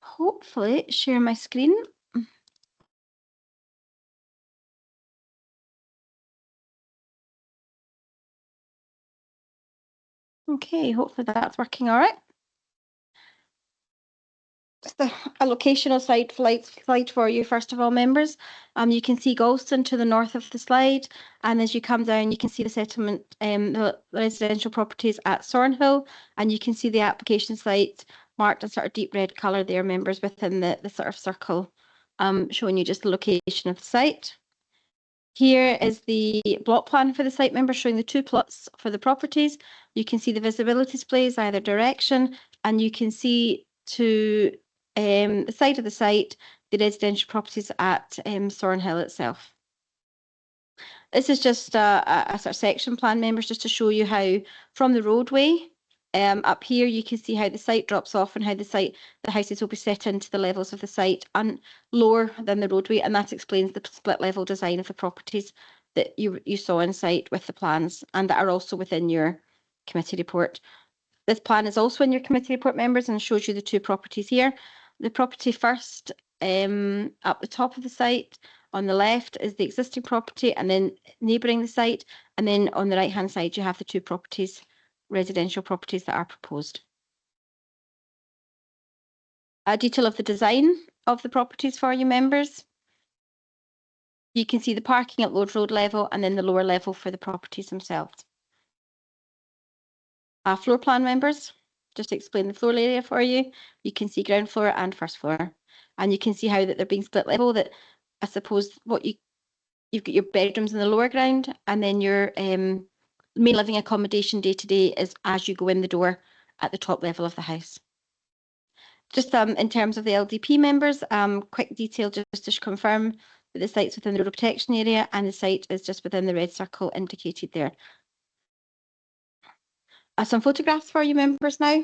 hopefully share my screen. Okay, hopefully that's working all right. Just a locational slide for you, first of all, members. You can see Galston to the north of the slide, and as you come down, you can see the settlement, the residential properties at Thornhill, and you can see the application site marked in sort of deep red colour there, members, within the sort of circle, showing you just the location of the site. Here is the block plan for the site, members, showing the 2 plots for the properties. You can see the visibility displays either direction, and you can see to the side of the site the residential properties at Thornhill itself. This is just a sort of section plan, members, just to show you how from the roadway up here you can see how the site drops off and how the houses will be set into the levels of the site and lower than the roadway, and that explains the split level design of the properties that you saw in site with the plans and that are also within your committee report. This plan is also in your committee report, members, and shows you the 2 properties here. The property first up the top of the site on the left is the existing property, and then neighbouring the site, and then on the right hand side you have the 2 properties, residential properties that are proposed. A detail of the design of the properties for you, members. You can see the parking at Lord Road level and then the lower level for the properties themselves. Floor plan members, just to explain the floor area for you. You can see ground floor and first floor. And you can see how that they're being split level, that I suppose you've got your bedrooms in the lower ground, and then your main living accommodation day to day is as you go in the door at the top level of the house. Just in terms of the LDP members, quick detail just to confirm that the site's within the road protection area and the site is just within the red circle indicated there. Some photographs for you members now.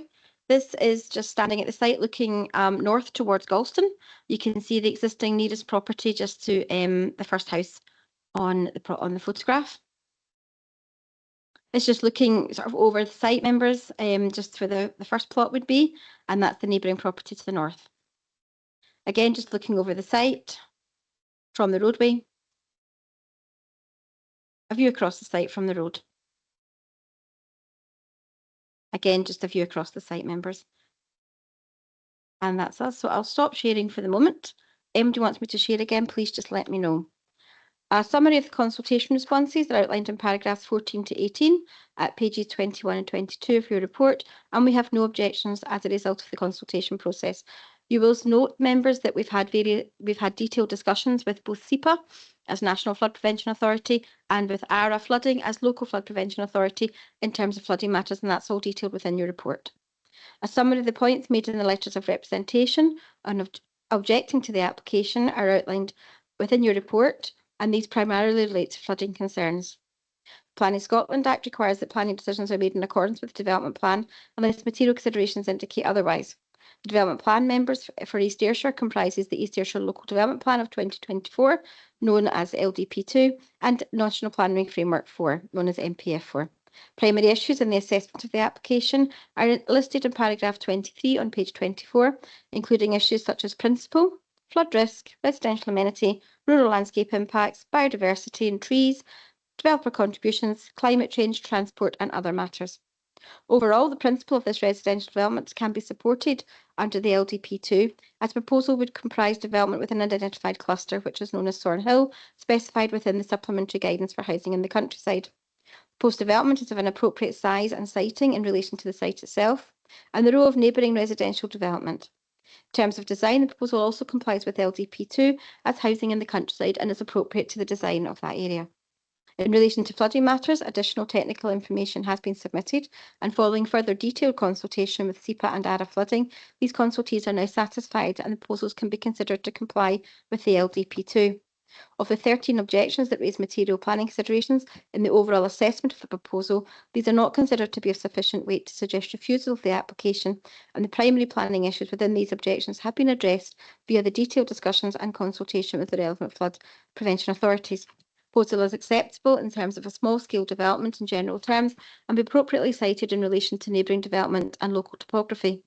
This is just standing at the site looking north towards Galston. You can see the existing nearest property just to the first house on the photograph. It's just looking sort of over the site members, just where the first plot would be, and that's the neighbouring property to the north. Again, just looking over the site from the roadway. A view across the site from the road. Again, just a view across the site members. And that's us. So I'll stop sharing for the moment. If anybody wants me to share again, please just let me know. A summary of the consultation responses are outlined in paragraphs 14 to 18 at pages 21 and 22 of your report, and we have no objections as a result of the consultation process. You will note, members, that we've had detailed discussions with both SEPA as National Flood Prevention Authority and with ARA Flooding as Local Flood Prevention Authority in terms of flooding matters, and that's all detailed within your report. A summary of the points made in the letters of representation and objecting to the application are outlined within your report, and these primarily relate to flooding concerns. Planning Scotland Act requires that planning decisions are made in accordance with the development plan unless material considerations indicate otherwise. The development plan members for East Ayrshire comprises the East Ayrshire Local Development Plan of 2024, known as LDP2, and National Planning Framework 4, known as NPF4. Primary issues in the assessment of the application are listed in paragraph 23 on page 24, including issues such as principle, flood risk, residential amenity, rural landscape impacts, biodiversity and trees, developer contributions, climate change, transport and other matters. Overall, the principle of this residential development can be supported under the LDP2, as the proposal would comprise development within an identified cluster, which is known as Thornhill, specified within the supplementary guidance for housing in the countryside. Post-development is of an appropriate size and siting in relation to the site itself, and the role of neighbouring residential development. In terms of design, the proposal also complies with LDP2 as housing in the countryside and is appropriate to the design of that area. In relation to flooding matters, additional technical information has been submitted, and following further detailed consultation with SEPA and ARA Flooding, these consultees are now satisfied and the proposals can be considered to comply with the LDP2. Of the 13 objections that raise material planning considerations in the overall assessment of the proposal, these are not considered to be of sufficient weight to suggest refusal of the application, and the primary planning issues within these objections have been addressed via the detailed discussions and consultation with the relevant flood prevention authorities. The proposal is acceptable in terms of a small-scale development in general terms and be appropriately cited in relation to neighbouring development and local topography.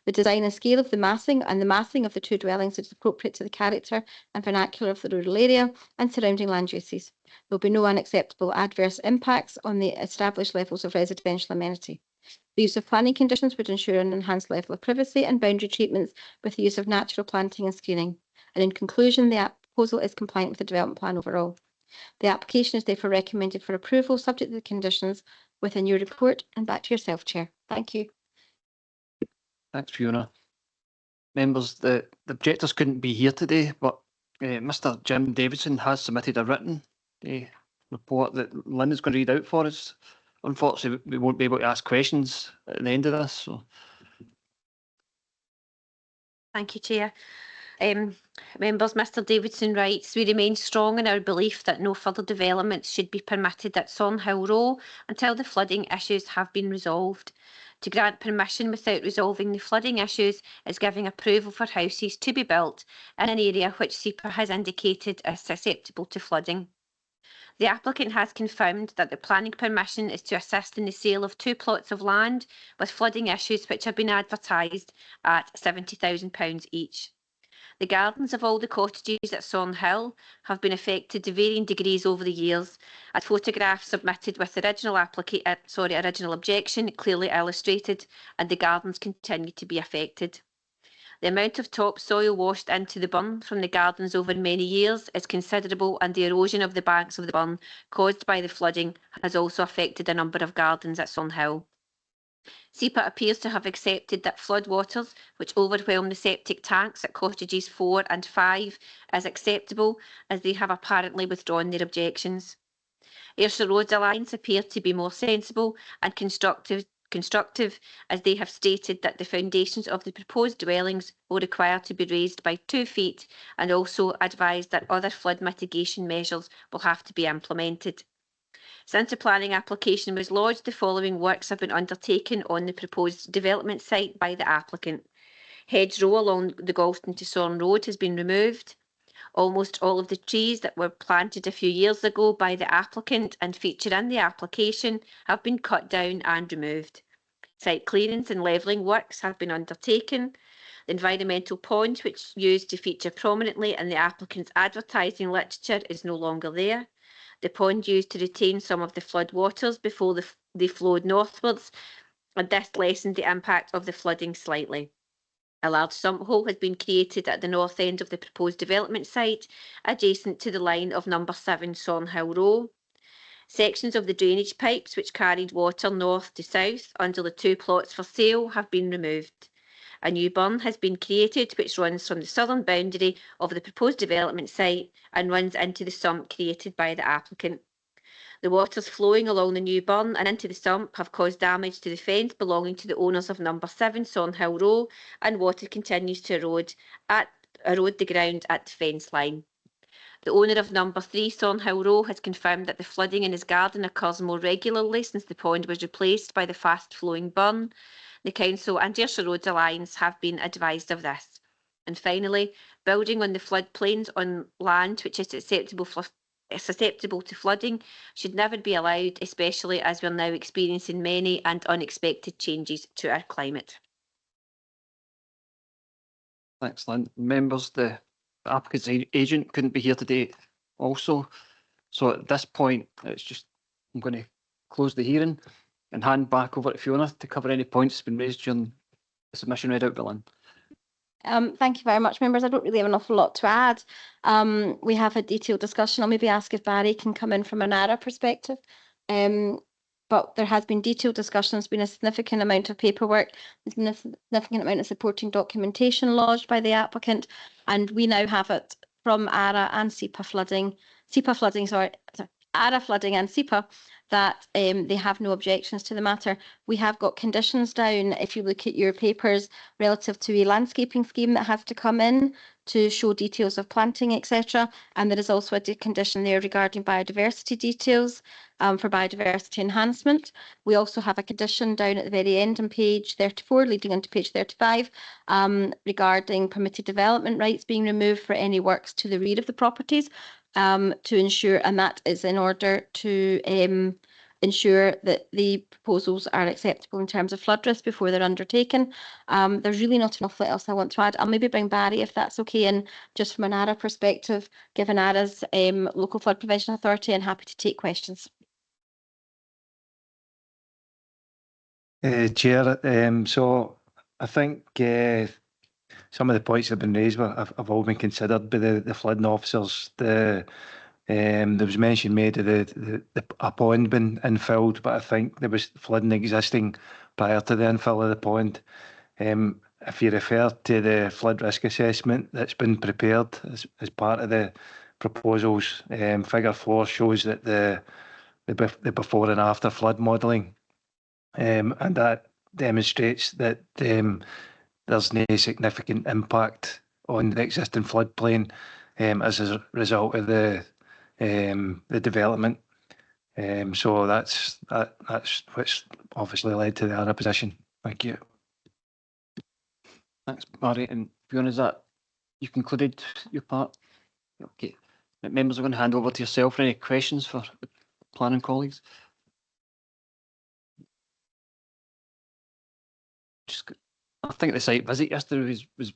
The design and scale of the massing and the massing of the two dwellings is appropriate to the character and vernacular of the rural area and surrounding land uses. There will be no unacceptable adverse impacts on the established levels of residential amenity. The use of planning conditions would ensure an enhanced level of privacy and boundary treatments with the use of natural planting and screening. And in conclusion, the proposal is compliant with the development plan overall. The application is therefore recommended for approval subject to the conditions within your report. And back to yourself, Chair. Thank you. Thanks, Fiona. Members, the objectors couldn't be here today, but Mr. Jim Davidson has submitted a written report that Lynn is going to read out for us. Unfortunately, we won't be able to ask questions at the end of this. So. Thank you, Chair. Members, Mr Davidson writes, we remain strong in our belief that no further developments should be permitted at Thornhill Row until the flooding issues have been resolved. To grant permission without resolving the flooding issues is giving approval for houses to be built in an area which SEPA has indicated is susceptible to flooding. The applicant has confirmed that the planning permission is to assist in the sale of 2 plots of land with flooding issues which have been advertised at £70,000 each. The gardens of all the cottages at Thornhill have been affected to varying degrees over the years, as photographs submitted with the original objection clearly illustrated, and the gardens continue to be affected. The amount of topsoil washed into the burn from the gardens over many years is considerable, and the erosion of the banks of the burn caused by the flooding has also affected a number of gardens at Thornhill. SEPA appears to have accepted that floodwaters, which overwhelm the septic tanks at cottages 4 and 5, is acceptable, as they have apparently withdrawn their objections. Ayrshire Roads Alliance appear to be more sensible and constructive, as they have stated that the foundations of the proposed dwellings will require to be raised by 2 feet, and also advised that other flood mitigation measures will have to be implemented. Since the planning application was lodged, the following works have been undertaken on the proposed development site by the applicant. Hedgerow along the Galston to Sorn Road has been removed. Almost all of the trees that were planted a few years ago by the applicant and feature in the application have been cut down and removed. Site clearance and levelling works have been undertaken. The environmental pond, which used to feature prominently in the applicant's advertising literature, is no longer there. The pond used to retain some of the flood waters before they flowed northwards, and this lessened the impact of the flooding slightly. A large sump hole has been created at the north end of the proposed development site, adjacent to the line of number 7 Thornhill Row. Sections of the drainage pipes which carried water north to south under the 2 plots for sale have been removed. A new burn has been created which runs from the southern boundary of the proposed development site and runs into the sump created by the applicant. The waters flowing along the new burn and into the sump have caused damage to the fence belonging to the owners of number 7 Thornhill Row, and water continues to erode the ground at the fence line. The owner of number 3 Thornhill Row has confirmed that the flooding in his garden occurs more regularly since the pond was replaced by the fast-flowing burn. The Council and Ayrshire Roads Alliance have been advised of this. And finally, building on the floodplains on land which is susceptible to flooding should never be allowed, especially as we're now experiencing many and unexpected changes to our climate. Thanks, Lynn. Members, the applicant's agent couldn't be here today also. So at this point, I'm going to close the hearing and hand back over to Fiona to cover any points that's been raised during the submission read out by Lynn. Thank you very much, members. I don't really have an awful lot to add. We have a detailed discussion. I'll maybe ask if Barry can come in from an ARA perspective. But there has been detailed discussion. There's been a significant amount of paperwork. There's been a significant amount of supporting documentation lodged by the applicant, and we now have it from ARA and ARA flooding and SEPA that they have no objections to the matter. We have got conditions down, if you look at your papers, relative to a landscaping scheme that has to come in to show details of planting, etc. And there is also a condition there regarding biodiversity details for biodiversity enhancement. We also have a condition down at the very end on page 34, leading on to page 35, regarding permitted development rights being removed for any works to the rear of the properties, to ensure, and that is in order to ensure that the proposals are acceptable in terms of flood risk before they're undertaken. There's really not enough else I want to add. I'll maybe bring Barry if that's okay, and just from an ARA perspective, given ARA's local flood prevention authority, and happy to take questions. Chair, so I think some of the points that have been raised have all been considered by the flooding officers. There was mention made of a pond being infilled, but I think there was flooding existing prior to the infill of the pond. If you refer to the flood risk assessment that's been prepared as part of the proposals, figure 4 shows that the before and after flood modelling, and that demonstrates that there's no significant impact on the existing floodplain as a result of the development. So that's what's obviously led to the other position. Thank you. Thanks, Barry. And Fiona, is that you concluded your part? Okay. Members are going to hand over to yourself for any questions for the planning colleagues. I think the site visit yesterday was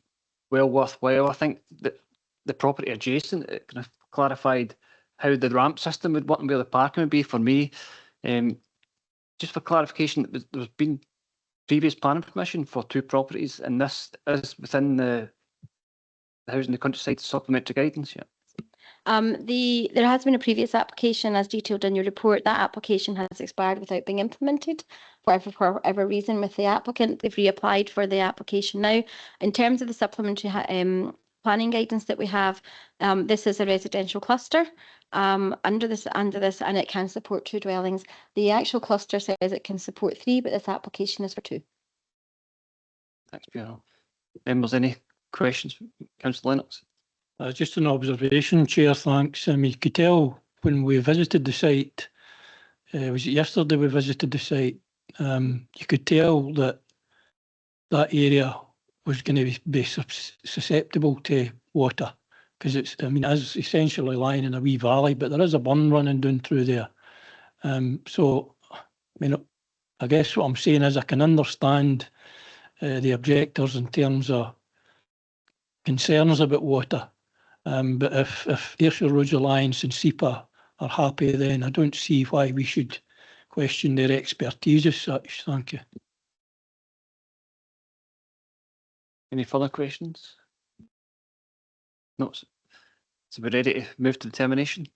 well worthwhile. I think that the property adjacent, it kind of clarified how the ramp system would work and where the parking would be for me. Just for clarification, there's been previous planning permission for 2 properties, and this is within the housing in the countryside supplementary guidance. Yeah. There has been a previous application as detailed in your report. That application has expired without being implemented for whatever reason with the applicant. They've reapplied for the application now. In terms of the supplementary planning guidance that we have, this is a residential cluster under this, and it can support 2 dwellings. The actual cluster says it can support 3, but this application is for 2. Thanks, Fiona. Members, any questions? Councillor Lennox? Just an observation, Chair, thanks. You could tell when we visited the site, was it yesterday we visited the site, you could tell that that area was going to be susceptible to water, because it's, I mean, it is essentially lying in a wee valley, but there is a burn running down through there. So, I mean, I guess what I'm saying is I can understand the objectors in terms of concerns about water. But if Ayrshire Roads Alliance and SEPA are happy, then I don't see why we should question their expertise as such. Thank you. Any further questions? No. So we're ready to move to determination.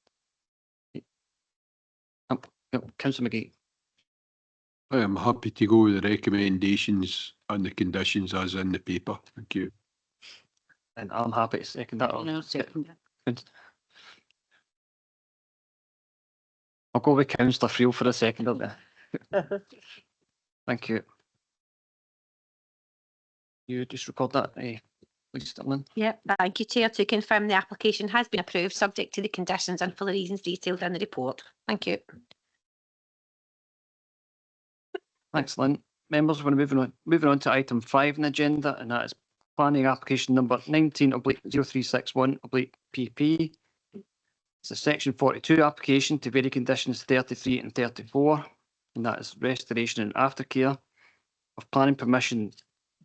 Councillor McGee. I am happy to go with the recommendations and the conditions as in the paper. Thank you. And I'm happy to second that. No, second. I'll go with Councillor Friel for a second up there. Thank you. You just record that, please, Stirling. Yeah, thank you, Chair. To confirm the application has been approved subject to the conditions and for the reasons detailed in the report. Thank you. Thanks, Lynn. Members, we're moving on to item 5 on the agenda, and that is planning application number 19/0361/PP. It's a section 42 application to vary conditions 33 and 34, and that is restoration and aftercare of planning permission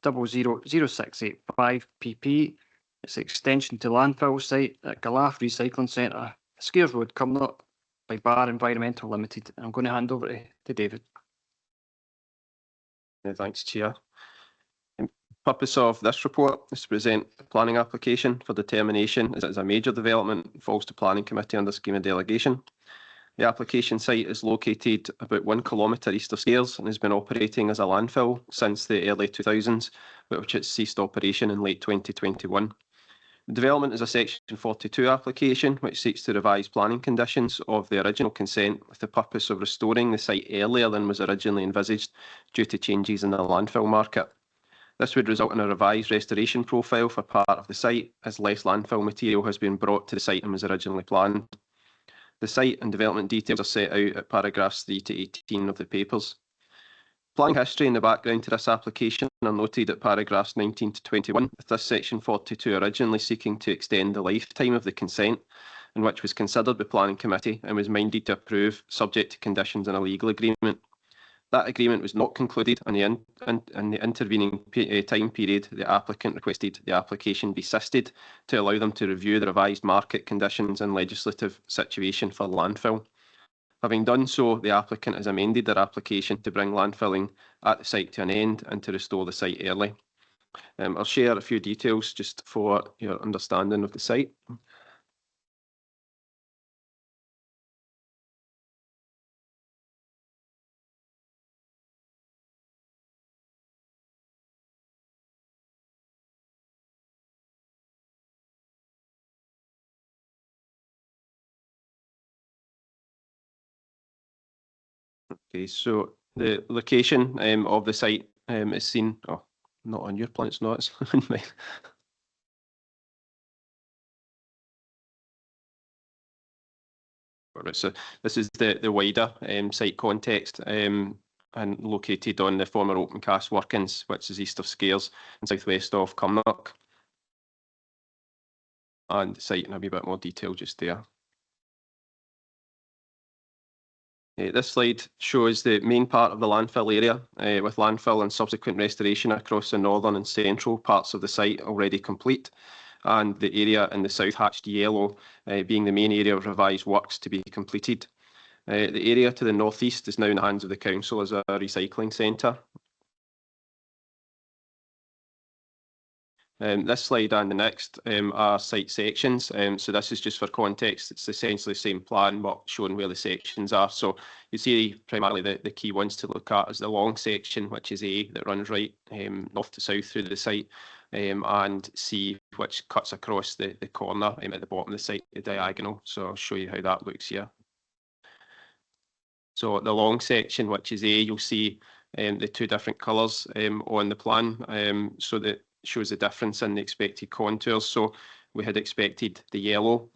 000685 PP. It's an extension to landfill site at Galaff Recycling Centre, Scares Road, Cumnock, by Bar Environmental Limited. And I'm going to hand over to David. Thanks, Chair. Purpose of this report is to present a planning application for determination as it is a major development and falls to planning committee under scheme of delegation. The application site is located about 1 kilometre east of Scares and has been operating as a landfill since the early 2000s, which it ceased operation in late 2021. The development is a section 42 application which seeks to revise planning conditions of the original consent with the purpose of restoring the site earlier than was originally envisaged due to changes in the landfill market. This would result in a revised restoration profile for part of the site, as less landfill material has been brought to the site than was originally planned. The site and development details are set out at paragraphs 3 to 18 of the papers. Planning history and the background to this application are noted at paragraphs 19 to 21, with this section 42 originally seeking to extend the lifetime of the consent, and which was considered by Planning Committee and was minded to approve, subject to conditions in a legal agreement. That agreement was not concluded, and in the intervening time period, the applicant requested the application be sisted to allow them to review the revised market conditions and legislative situation for landfill. Having done so, the applicant has amended their application to bring landfilling at the site to an end and to restore the site early. I'll share a few details just for your understanding of the site. Okay, so the location of the site is seen, oh, not on your plan, it's not, it's on mine. Right, so this is the wider site context and located on the former open cast workings, which is east of Scares and southwest of Cumnock. And the site in a wee bit more detail just there. This slide shows the main part of the landfill area, with landfill and subsequent restoration across the northern and central parts of the site already complete, and the area in the south hatched yellow being the main area of revised works to be completed. The area to the northeast is now in the hands of the council as a recycling centre. This slide and the next are site sections. So this is just for context. It's essentially the same plan, but showing where the sections are. So you see primarily the key ones to look at is the long section, which is A, that runs right north to south through the site, and C, which cuts across the corner at the bottom of the site, the diagonal. So I'll show you how that looks here. So the long section, which is A, you'll see the two different colours on the plan. So that shows the difference in the expected contours. So we had expected the yellow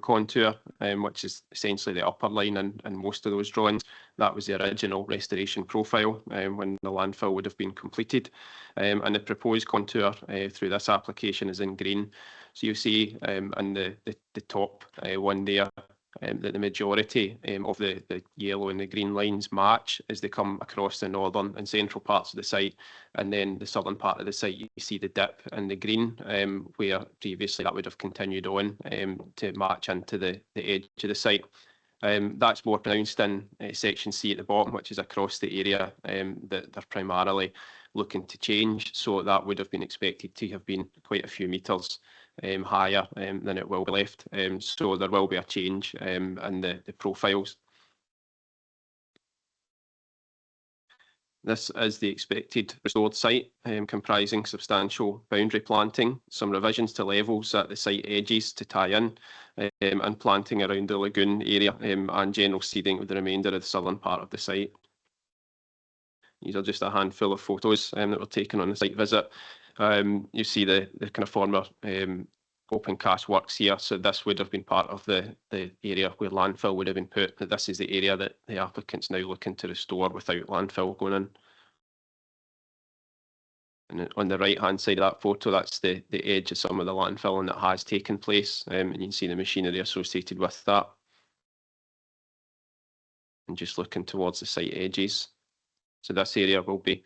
contour, which is essentially the upper line in most of those drawings. That was the original restoration profile when the landfill would have been completed. And the proposed contour through this application is in green. So you see in the top one there, that the majority of the yellow and the green lines match as they come across the northern and central parts of the site, and then the southern part of the site you see the dip in the green, where previously that would have continued on to match into the edge of the site. That's more pronounced in section C at the bottom, which is across the area that they're primarily looking to change. So that would have been expected to have been quite a few metres higher than it will be left. So there will be a change in the profiles. This is the expected restored site, comprising substantial boundary planting, some revisions to levels at the site edges to tie in, and planting around the lagoon area, and general seeding of the remainder of the southern part of the site. These are just a handful of photos that were taken on the site visit. You see the kind of former open cast works here. So this would have been part of the area where landfill would have been put. But this is the area that the applicant's now looking to restore without landfill going in. And on the right hand side of that photo, that's the edge of some of the landfilling that has taken place. And you can see the machinery associated with that. And just looking towards the site edges. So this area will be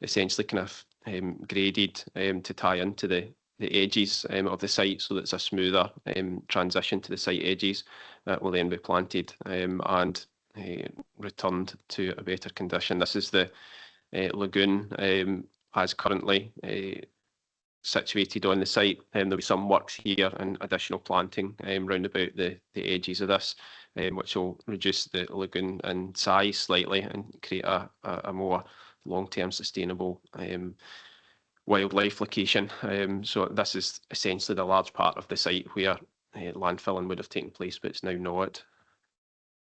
essentially kind of graded to tie into the edges of the site, so that it's a smoother transition to the site edges that will then be planted and returned to a better condition. This is the lagoon as currently situated on the site. There'll be some works here and additional planting round about the edges of this, which will reduce the lagoon in size slightly and create a more long-term sustainable wildlife location. So this is essentially the large part of the site where landfilling would have taken place, but it's now not.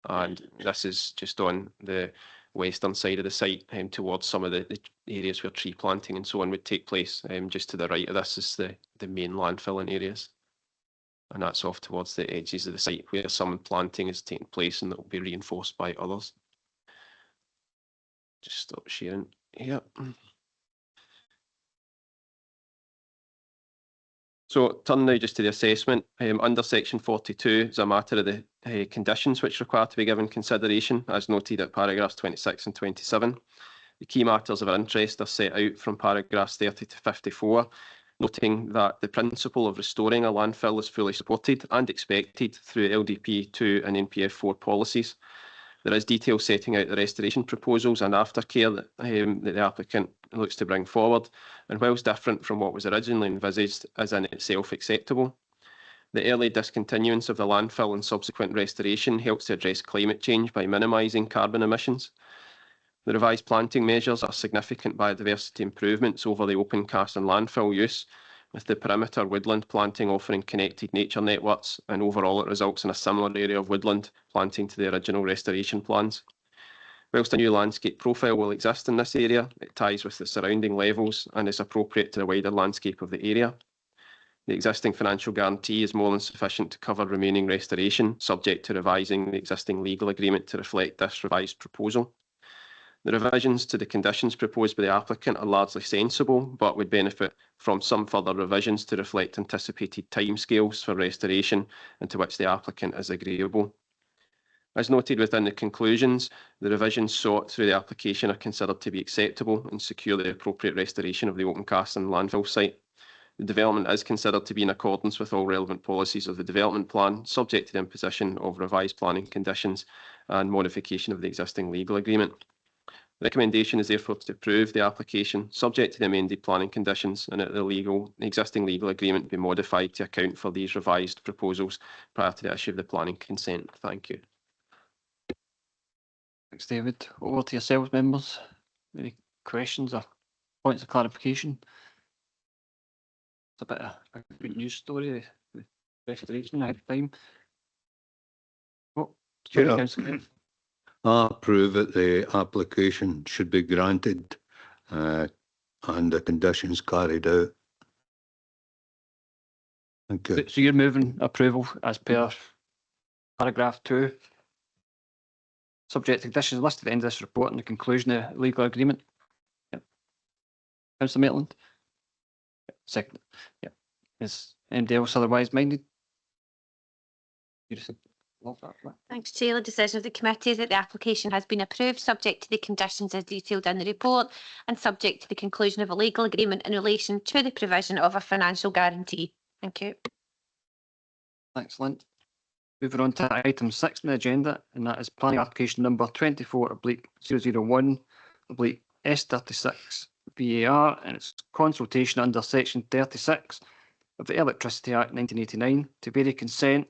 And this is just on the western side of the site towards some of the areas where tree planting and so on would take place. Just to the right of this is the main landfilling areas. And that's off towards the edges of the site where some planting is taking place and that will be reinforced by others. Just stop sharing here. So turn now just to the assessment. Under section 42 is a matter of the conditions which require to be given consideration, as noted at paragraphs 26 and 27. The key matters of interest are set out from paragraphs 30 to 54, noting that the principle of restoring a landfill is fully supported and expected through LDP 2 and NPF 4 policies. There is detail setting out the restoration proposals and aftercare that the applicant looks to bring forward, and whilst different from what was originally envisaged, is in itself acceptable. The early discontinuance of the landfill and subsequent restoration helps to address climate change by minimising carbon emissions. The revised planting measures are significant biodiversity improvements over the open cast and landfill use, with the perimeter woodland planting offering connected nature networks, and overall it results in a similar area of woodland planting to the original restoration plans. Whilst a new landscape profile will exist in this area, it ties with the surrounding levels and is appropriate to the wider landscape of the area. The existing financial guarantee is more than sufficient to cover remaining restoration, subject to revising the existing legal agreement to reflect this revised proposal. The revisions to the conditions proposed by the applicant are largely sensible, but would benefit from some further revisions to reflect anticipated timescales for restoration and to which the applicant is agreeable. As noted within the conclusions, the revisions sought through the application are considered to be acceptable and secure the appropriate restoration of the open cast and landfill site. The development is considered to be in accordance with all relevant policies of the development plan, subject to the imposition of revised planning conditions and modification of the existing legal agreement. The recommendation is therefore to approve the application subject to the amended planning conditions and that the existing legal agreement be modified to account for these revised proposals prior to the issue of the planning consent. Thank you. Thanks, David. Over to yourselves, members. Any questions or points of clarification? It's a bit of a good news story, the restoration ahead of time. Oh, sorry, Yeah. Councillor. I approve that the application should be granted and the conditions carried out. Thank you. So you're moving approval as per paragraph 2, subject to conditions listed at the end of this report and the conclusion of the legal agreement. Yep. Councillor Maitland. Yep. Second. Yep. Is anybody else otherwise minded? You just love that. Thanks, Chair. The decision of the committee is that the application has been approved, subject to the conditions as detailed in the report and subject to the conclusion of a legal agreement in relation to the provision of a financial guarantee. Thank you. Thanks, Lynn. Moving on to item 6 on the agenda, and that is planning application number 24/001/S36 VAR, and its consultation under section 36 of the Electricity Act 1989 to vary consent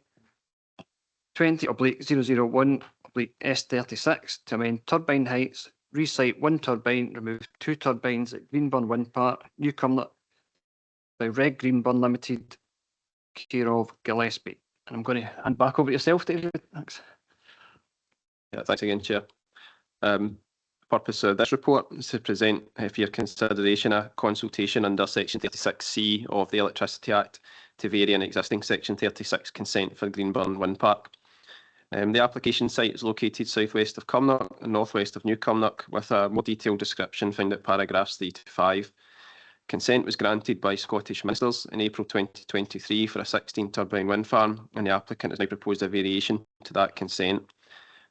20/001/S36 to amend turbine heights, resite 1 turbine, remove 2 turbines at Greenburn Wind Park, New Cumnock by Red Greenburn Limited, care of Gillespie. And I'm going to hand back over to yourself, David. Thanks. Yeah, thanks again, Chair. The purpose of this report is to present for your consideration a consultation under section 36C of the Electricity Act to vary an existing section 36 consent for Greenburn Wind Park. The application site is located southwest of Cumnock and northwest of New Cumnock, with a more detailed description found at paragraphs 3 to 5. Consent was granted by Scottish ministers in April 2023 for a 16 turbine wind farm, and the applicant has now proposed a variation to that consent.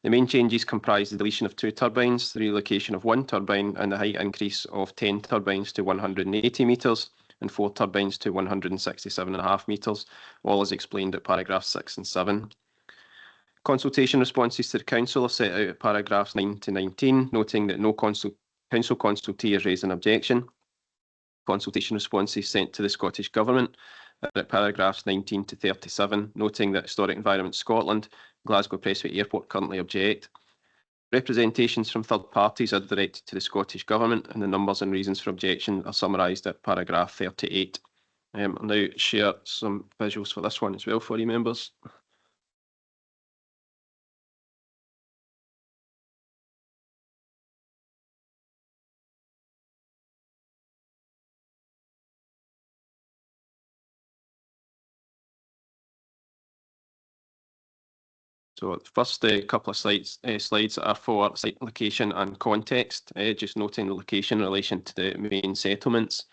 The main changes comprise the deletion of 2 turbines, the relocation of 1 turbine, and the height increase of 10 turbines to 180 metres and 4 turbines to 167.5 metres, all as explained at paragraphs 6 and 7. Consultation responses to the Council are set out at paragraphs 9 to 19, noting that no Council consultee has raised an objection. Consultation responses sent to the Scottish Government at paragraphs 19 to 37, noting that Historic Environment Scotland, Glasgow Prestwick Airport currently object. Representations from third parties are directed to the Scottish Government, and the numbers and reasons for objection are summarised at paragraph 38. I'll now share some visuals for this one as well for you members. So the first couple of slides are for site location and context, just noting the location in relation to the main settlements.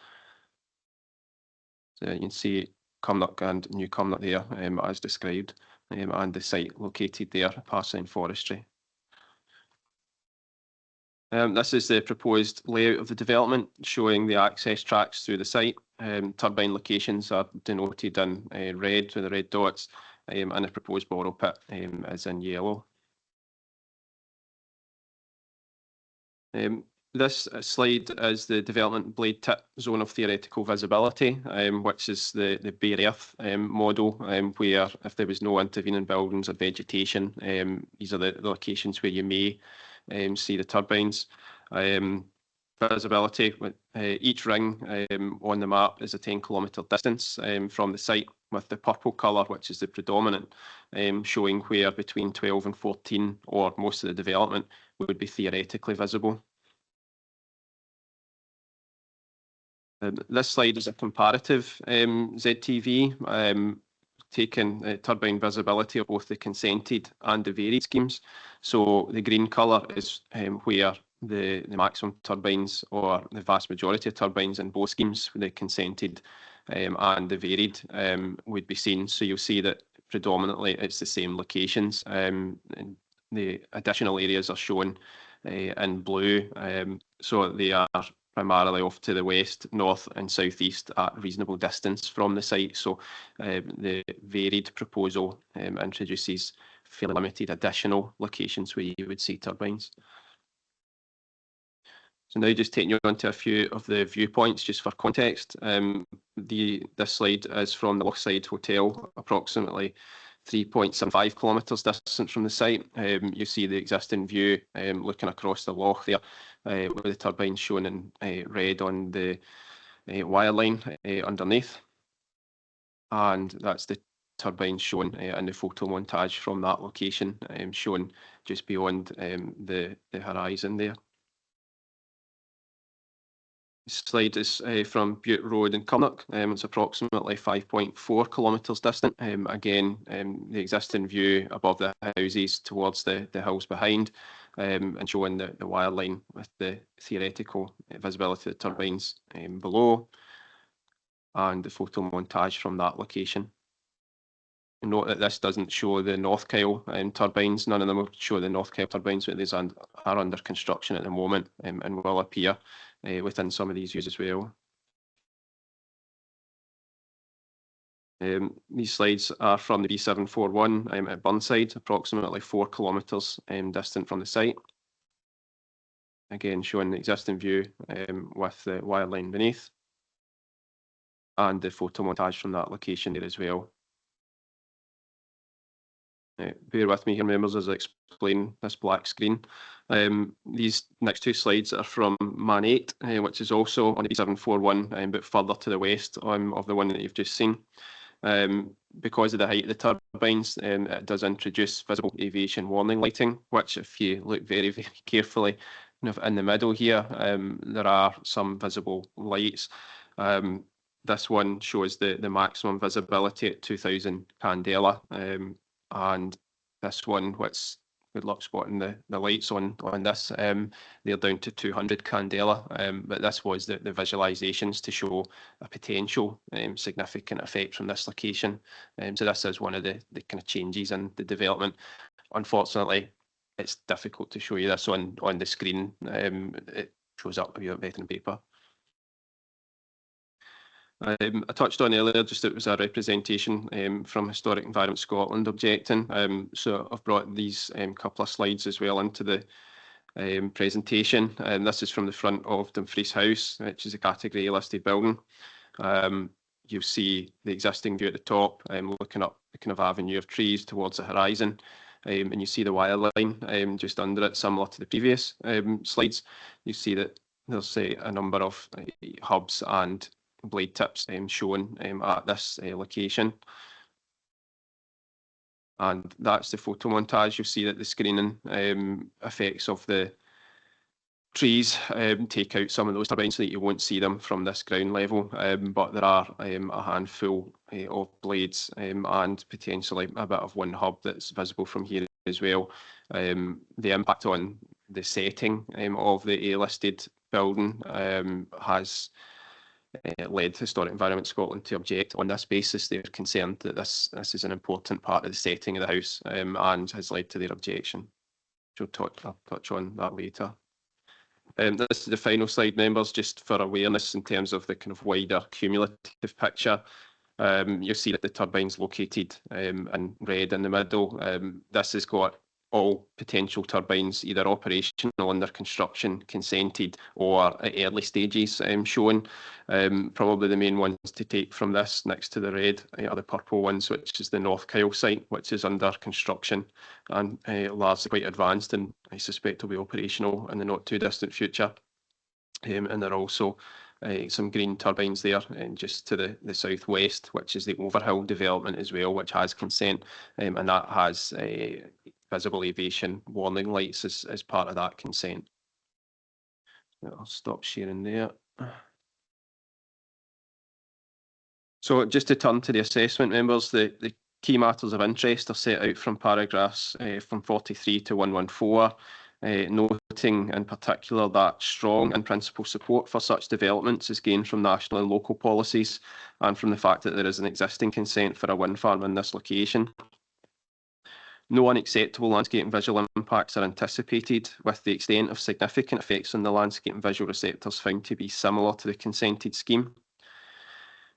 So you can see Cumnock and New Cumnock there as described, and the site located there, Parsine Forestry. This is the proposed layout of the development, showing the access tracks through the site. Turbine locations are denoted in red with the red dots, and the proposed borrow pit is in yellow. This slide is the development blade tip zone of theoretical visibility, which is the bare earth model, where if there was no intervening buildings or vegetation, these are the locations where you may see the turbines. Visibility, each ring on the map is a 10-kilometre distance from the site, with the purple colour, which is the predominant, showing where between 12 and 14, or most of the development, would be theoretically visible. This slide is a comparative ZTV, taking turbine visibility of both the consented and the varied schemes. So the green colour is where the maximum turbines, or the vast majority of turbines in both schemes, the consented and the varied, would be seen. So you'll see that predominantly it's the same locations. And the additional areas are shown in blue, so they are primarily off to the west, north and southeast at reasonable distance from the site. So the varied proposal introduces fairly limited additional locations where you would see turbines. So now just taking you on to a few of the viewpoints just for context. This slide is from the Lochside Hotel, approximately 3.75 kilometres distant from the site. You see the existing view looking across the loch there, with the turbines shown in red on the wire line underneath. And that's the turbines shown in the photo montage from that location, shown just beyond the horizon there. This slide is from Butte Road in Cumnock. It's approximately 5.4 kilometres distant. Again, the existing view above the houses towards the hills behind, and showing the wire line with the theoretical visibility of the turbines below, and the photo montage from that location. Note that this doesn't show the North Kyle turbines. None of them will show the North Kyle turbines, but these are under construction at the moment, and will appear within some of these views as well. These slides are from the B741 at Burnside, approximately 4 kilometres distant from the site. Again, showing the existing view with the wire line beneath, and the photo montage from that location there as well. Bear with me here, members, as I explain this black screen. These next two slides are from Man 8, which is also on the B741, but further to the west of the one that you've just seen. Because of the height of the turbines, it does introduce visible aviation warning lighting, which, if you look very, very carefully, in the middle here, there are some visible lights. This one shows the maximum visibility at 2000 candela. And this one, which good luck spotting the lights on this, they're down to 200 candela, but this was the visualizations to show a potential significant effect from this location. So this is one of the kind of changes in the development. Unfortunately, it's difficult to show you this on the screen. It shows up a bit better in paper. I touched on earlier, just it was a representation from Historic Environment Scotland objecting. So I've brought these couple of slides as well into the presentation. This is from the front of Dumfries House, which is a Category A listed building. You'll see the existing view at the top, looking up the kind of avenue of trees towards the horizon. And you see the wire line just under it, similar to the previous slides. You see that there's a number of hubs and blade tips shown at this location. And that's the photo montage. You'll see that the screening effects of the trees take out some of those turbines so that you won't see them from this ground level, but there are a handful of blades and potentially a bit of one hub that's visible from here as well. The impact on the setting of the A-listed building has led Historic Environment Scotland to object on this basis. They're concerned that this is an important part of the setting of the house, and has led to their objection. I'll touch on that later. This is the final slide, members, just for awareness in terms of the kind of wider cumulative picture. You'll see that the turbine's located in red in the middle. This has got all potential turbines either operational, under construction, consented, or at early stages shown. Probably the main ones to take from this, next to the red, are the purple ones, which is the North Kyle site, which is under construction and largely quite advanced, and I suspect will be operational in the not too distant future. And there are also some green turbines there, just to the southwest, which is the Overhill development as well, which has consent, and that has visible aviation warning lights as part of that consent. I'll stop sharing there. So just to turn to the assessment, members, the key matters of interest are set out from paragraphs from 43 to 114, noting in particular that strong and principal support for such developments is gained from national and local policies, and from the fact that there is an existing consent for a wind farm in this location. No unacceptable landscape and visual impacts are anticipated, with the extent of significant effects on the landscape and visual receptors found to be similar to the consented scheme.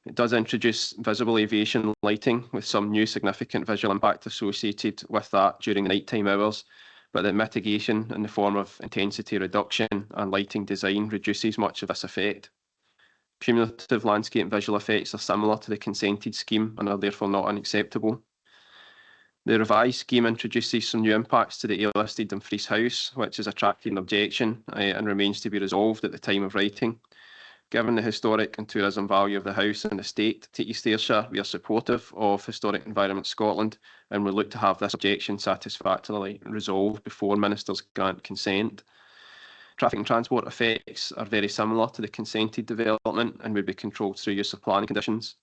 It does introduce visible aviation lighting, with some new significant visual impact associated with that during the nighttime hours, but that mitigation in the form of intensity reduction and lighting design reduces much of this effect. Cumulative landscape visual effects are similar to the consented scheme and are therefore not unacceptable. The revised scheme introduces some new impacts to the A-listed Dumfries House, which has attracted an objection and remains to be resolved at the time of writing. Given the historic and tourism value of the house and estate to East Ayrshire, we are supportive of Historic Environment Scotland and will look to have this objection satisfactorily resolved before ministers grant consent. Traffic and transport effects are very similar to the consented development and would be controlled through use of planning conditions.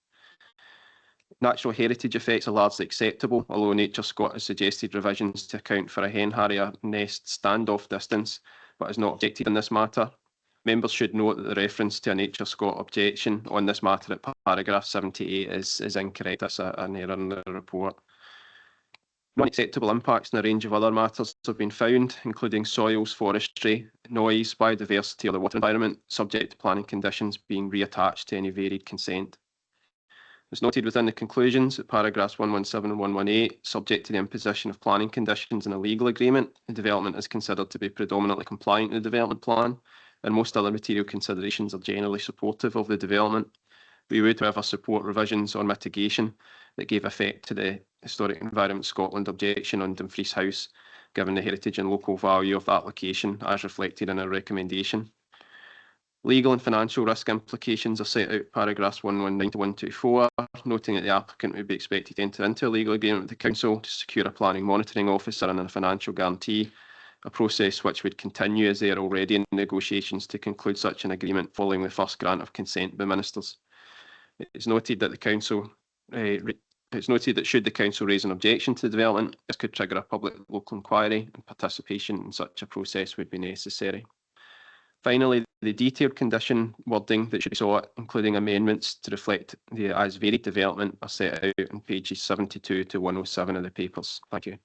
Natural heritage effects are largely acceptable, although Nature Scot has suggested revisions to account for a hen harrier nest standoff distance, but has not objected in this matter. Members should note that the reference to a Nature Scot objection on this matter at paragraph 78 is incorrect. That's an error in the report. Non-acceptable impacts in a range of other matters have been found, including soils, forestry, noise, biodiversity or the water environment, subject to planning conditions being reattached to any varied consent. As noted within the conclusions at paragraphs 117 and 118, subject to the imposition of planning conditions in a legal agreement, the development is considered to be predominantly compliant with the development plan, and most other material considerations are generally supportive of the development. We would, however, support revisions on mitigation that gave effect to the Historic Environment Scotland objection on Dumfries House, given the heritage and local value of that location as reflected in our recommendation. Legal and financial risk implications are set out paragraphs 119 to 124, noting that the applicant would be expected to enter into a legal agreement with the council to secure a planning monitoring officer and a financial guarantee, a process which would continue as they are already in negotiations to conclude such an agreement following the first grant of consent by ministers. It's noted that should the council raise an objection to the development, this could trigger a public local inquiry, and participation in such a process would be necessary. Finally, the detailed condition wording that should be sought, including amendments to reflect the as varied development, are set out on pages 72 to 107 of the papers. Thank you.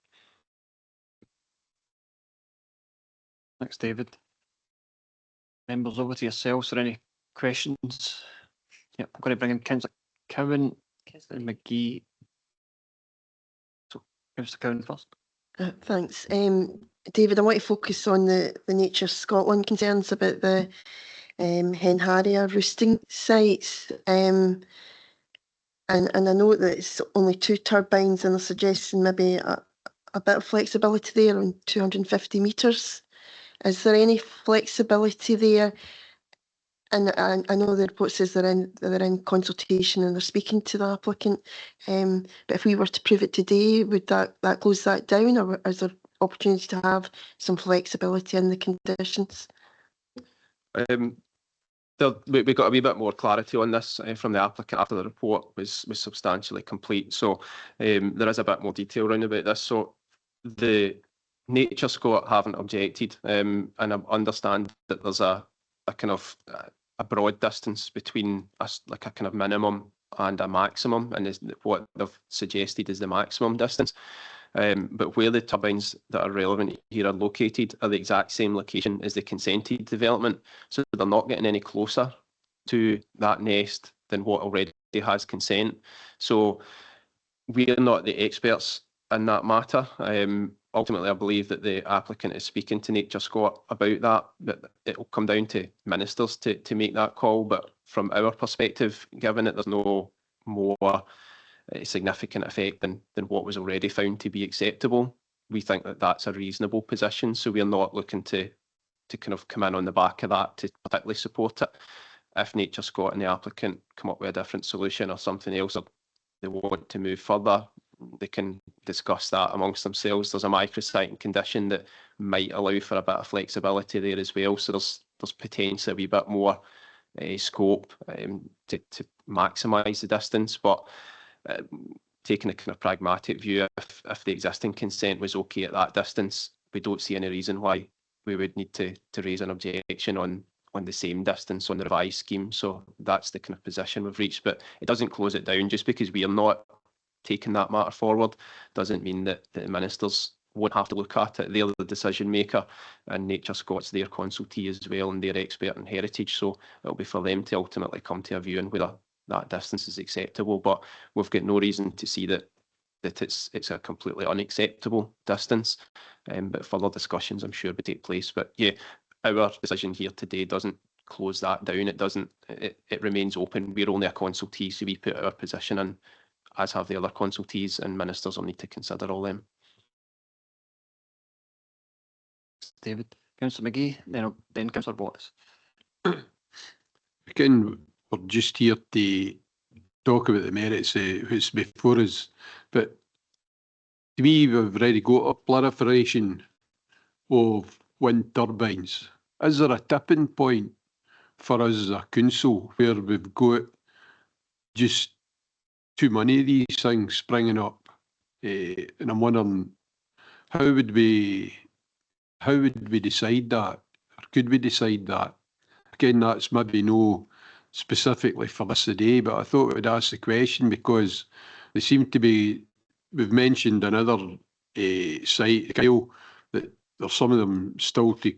Thanks, David. Members, over to yourselves for any questions. Yep, I'm going to bring in Councillor Cowan and McGee. So, Councillor Cowan first. Thanks. David, I want to focus on the Nature Scotland concerns about the hen harrier roosting sites. And I know that it's only 2 turbines, and they're suggesting maybe a bit of flexibility there on 250 metres. Is there any flexibility there? And I know the report says they're in consultation and they're speaking to the applicant. But if we were to prove it today, would that close that down, or is there opportunity to have some flexibility in the conditions? We got a wee bit more clarity on this from the applicant after the report was substantially complete. So there is a bit more detail around about this. So the Nature Scot haven't objected, and I understand that there's a kind of a broad distance between like a kind of minimum and a maximum, and is what they've suggested is the maximum distance. But where the turbines that are relevant here are located are the exact same location as the consented development, so they're not getting any closer to that nest than what already has consent. So we're not the experts in that matter. Ultimately, I believe that the applicant is speaking to Nature Scot about that, but it will come down to ministers to make that call. But from our perspective, given that there's no more significant effect than what was already found to be acceptable, we think that that's a reasonable position. So we're not looking to kind of come in on the back of that to particularly support it. If Nature Scot and the applicant come up with a different solution or something else, or they want to move further, they can discuss that amongst themselves. There's a microsite condition that might allow for a bit of flexibility there as well. So there's potentially a wee bit more scope to maximise the distance. But taking a kind of pragmatic view, if the existing consent was okay at that distance, we don't see any reason why we would need to raise an objection on the same distance on the revised scheme. So that's the kind of position we've reached. But it doesn't close it down. Just because we are not taking that matter forward doesn't mean that the ministers won't have to look at it. They're the decision maker, and Nature Scot's their consultee as well, and they're expert in heritage. So it'll be for them to ultimately come to a view on whether that distance is acceptable. But we've got no reason to see that that it's a completely unacceptable distance. But further discussions, I'm sure, would take place. But yeah, our decision here today doesn't close that down. It doesn't. It remains open. We're only a consultee, so we put our position in, as have the other consultees, and ministers will need to consider all them. David, Councillor McGee, then Councillor Wallace. Again, we're just here to talk about the merits of what's before us, but to me, we've already got a proliferation of wind turbines. Is there a tipping point for us as a council where we've got just too many of these things springing up? And I'm wondering, how would we decide that? Or could we decide that? Again, that's maybe no specifically for this today, but I thought we'd ask the question because they seem to be, we've mentioned another site, Kyle, that there's some of them still to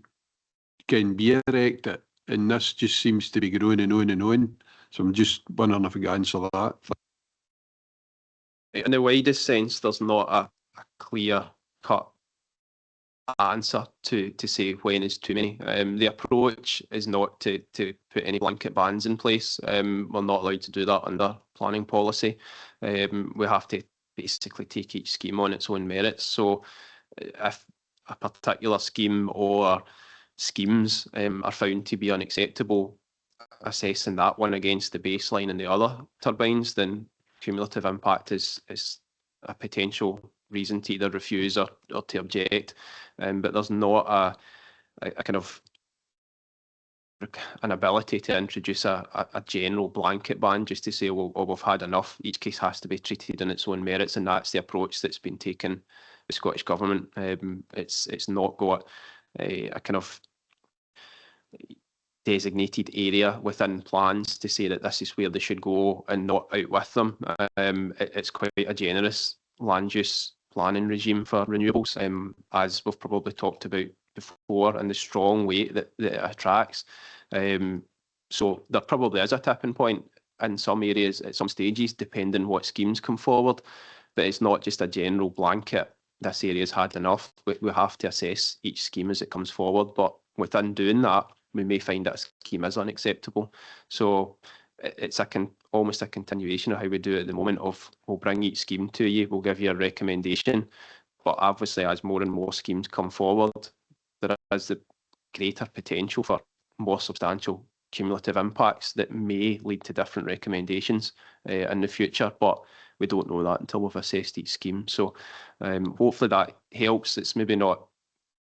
can be erected, and this just seems to be growing and on and on. So I'm just wondering if we can answer that. In the widest sense, there's not a clear-cut answer to say when is too many. The approach is not to put any blanket bans in place. We're not allowed to do that under planning policy. We have to basically take each scheme on its own merits. So if a particular scheme or schemes are found to be unacceptable, assessing that one against the baseline and the other turbines, then cumulative impact is a potential reason to either refuse or to object. But there's not a kind of an ability to introduce a general blanket ban just to say, well, we've had enough. Each case has to be treated in its own merits, and that's the approach that's been taken by the Scottish Government. It's not got a kind of designated area within plans to say that this is where they should go and not out with them. It's quite a generous land use planning regime for renewables, as we've probably talked about before, and the strong weight that it attracts. So there probably is a tipping point in some areas at some stages, depending what schemes come forward. But it's not just a general blanket, this area's had enough. We have to assess each scheme as it comes forward. But within doing that, we may find that a scheme is unacceptable. So it's almost a continuation of how we do it at the moment of, we'll bring each scheme to you, we'll give you a recommendation. But obviously, as more and more schemes come forward, there is the greater potential for more substantial cumulative impacts that may lead to different recommendations in the future. But we don't know that until we've assessed each scheme. So hopefully that helps. It's maybe not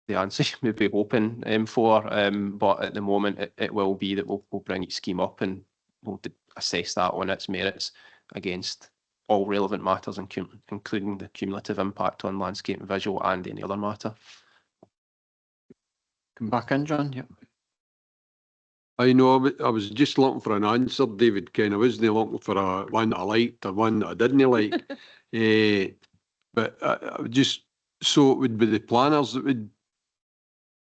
the answer you may be hoping for, but at the moment it will be that we'll bring each scheme up and we'll assess that on its merits against all relevant matters, including the cumulative impact on landscape and visual and any other matter. Come back in, John. Yep. I know, I was just looking for an answer, David. Ken, I wasn't looking for one that I liked or one that I didn't like. But I would just, so it would be the planners that would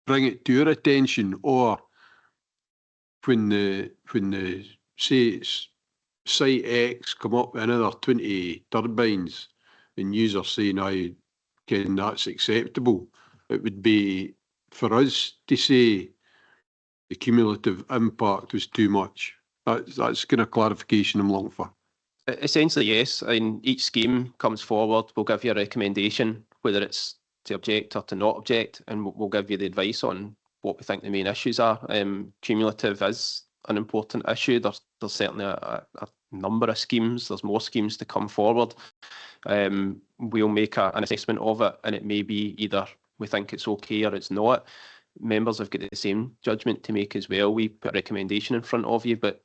bring it to your attention, or when the say it's site X come up with another 20 turbines and yous are saying, I Ken, that's acceptable. It would be for us to say the cumulative impact was too much. That's kind of clarification I'm looking for. Essentially, yes. And each scheme comes forward, we'll give you a recommendation, whether it's to object or to not object, and we'll give you the advice on what we think the main issues are. Cumulative is an important issue. There's certainly a number of schemes. There's more schemes to come forward. We'll make an assessment of it, and it may be either we think it's okay or it's not. Members have got the same judgment to make as well. We put a recommendation in front of you, but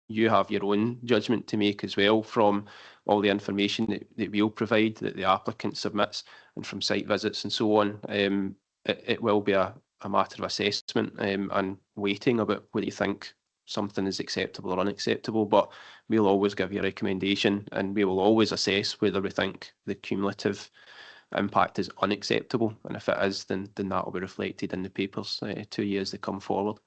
you have your own judgment to make as well from all the information that we'll provide, that the applicant submits, and from site visits and so on. It will be a matter of assessment and weighting about whether you think something is acceptable or unacceptable, but we'll always give you a recommendation, and we will always assess whether we think the cumulative impact is unacceptable, and if it is, then that will be reflected in the papers to you as they come forward.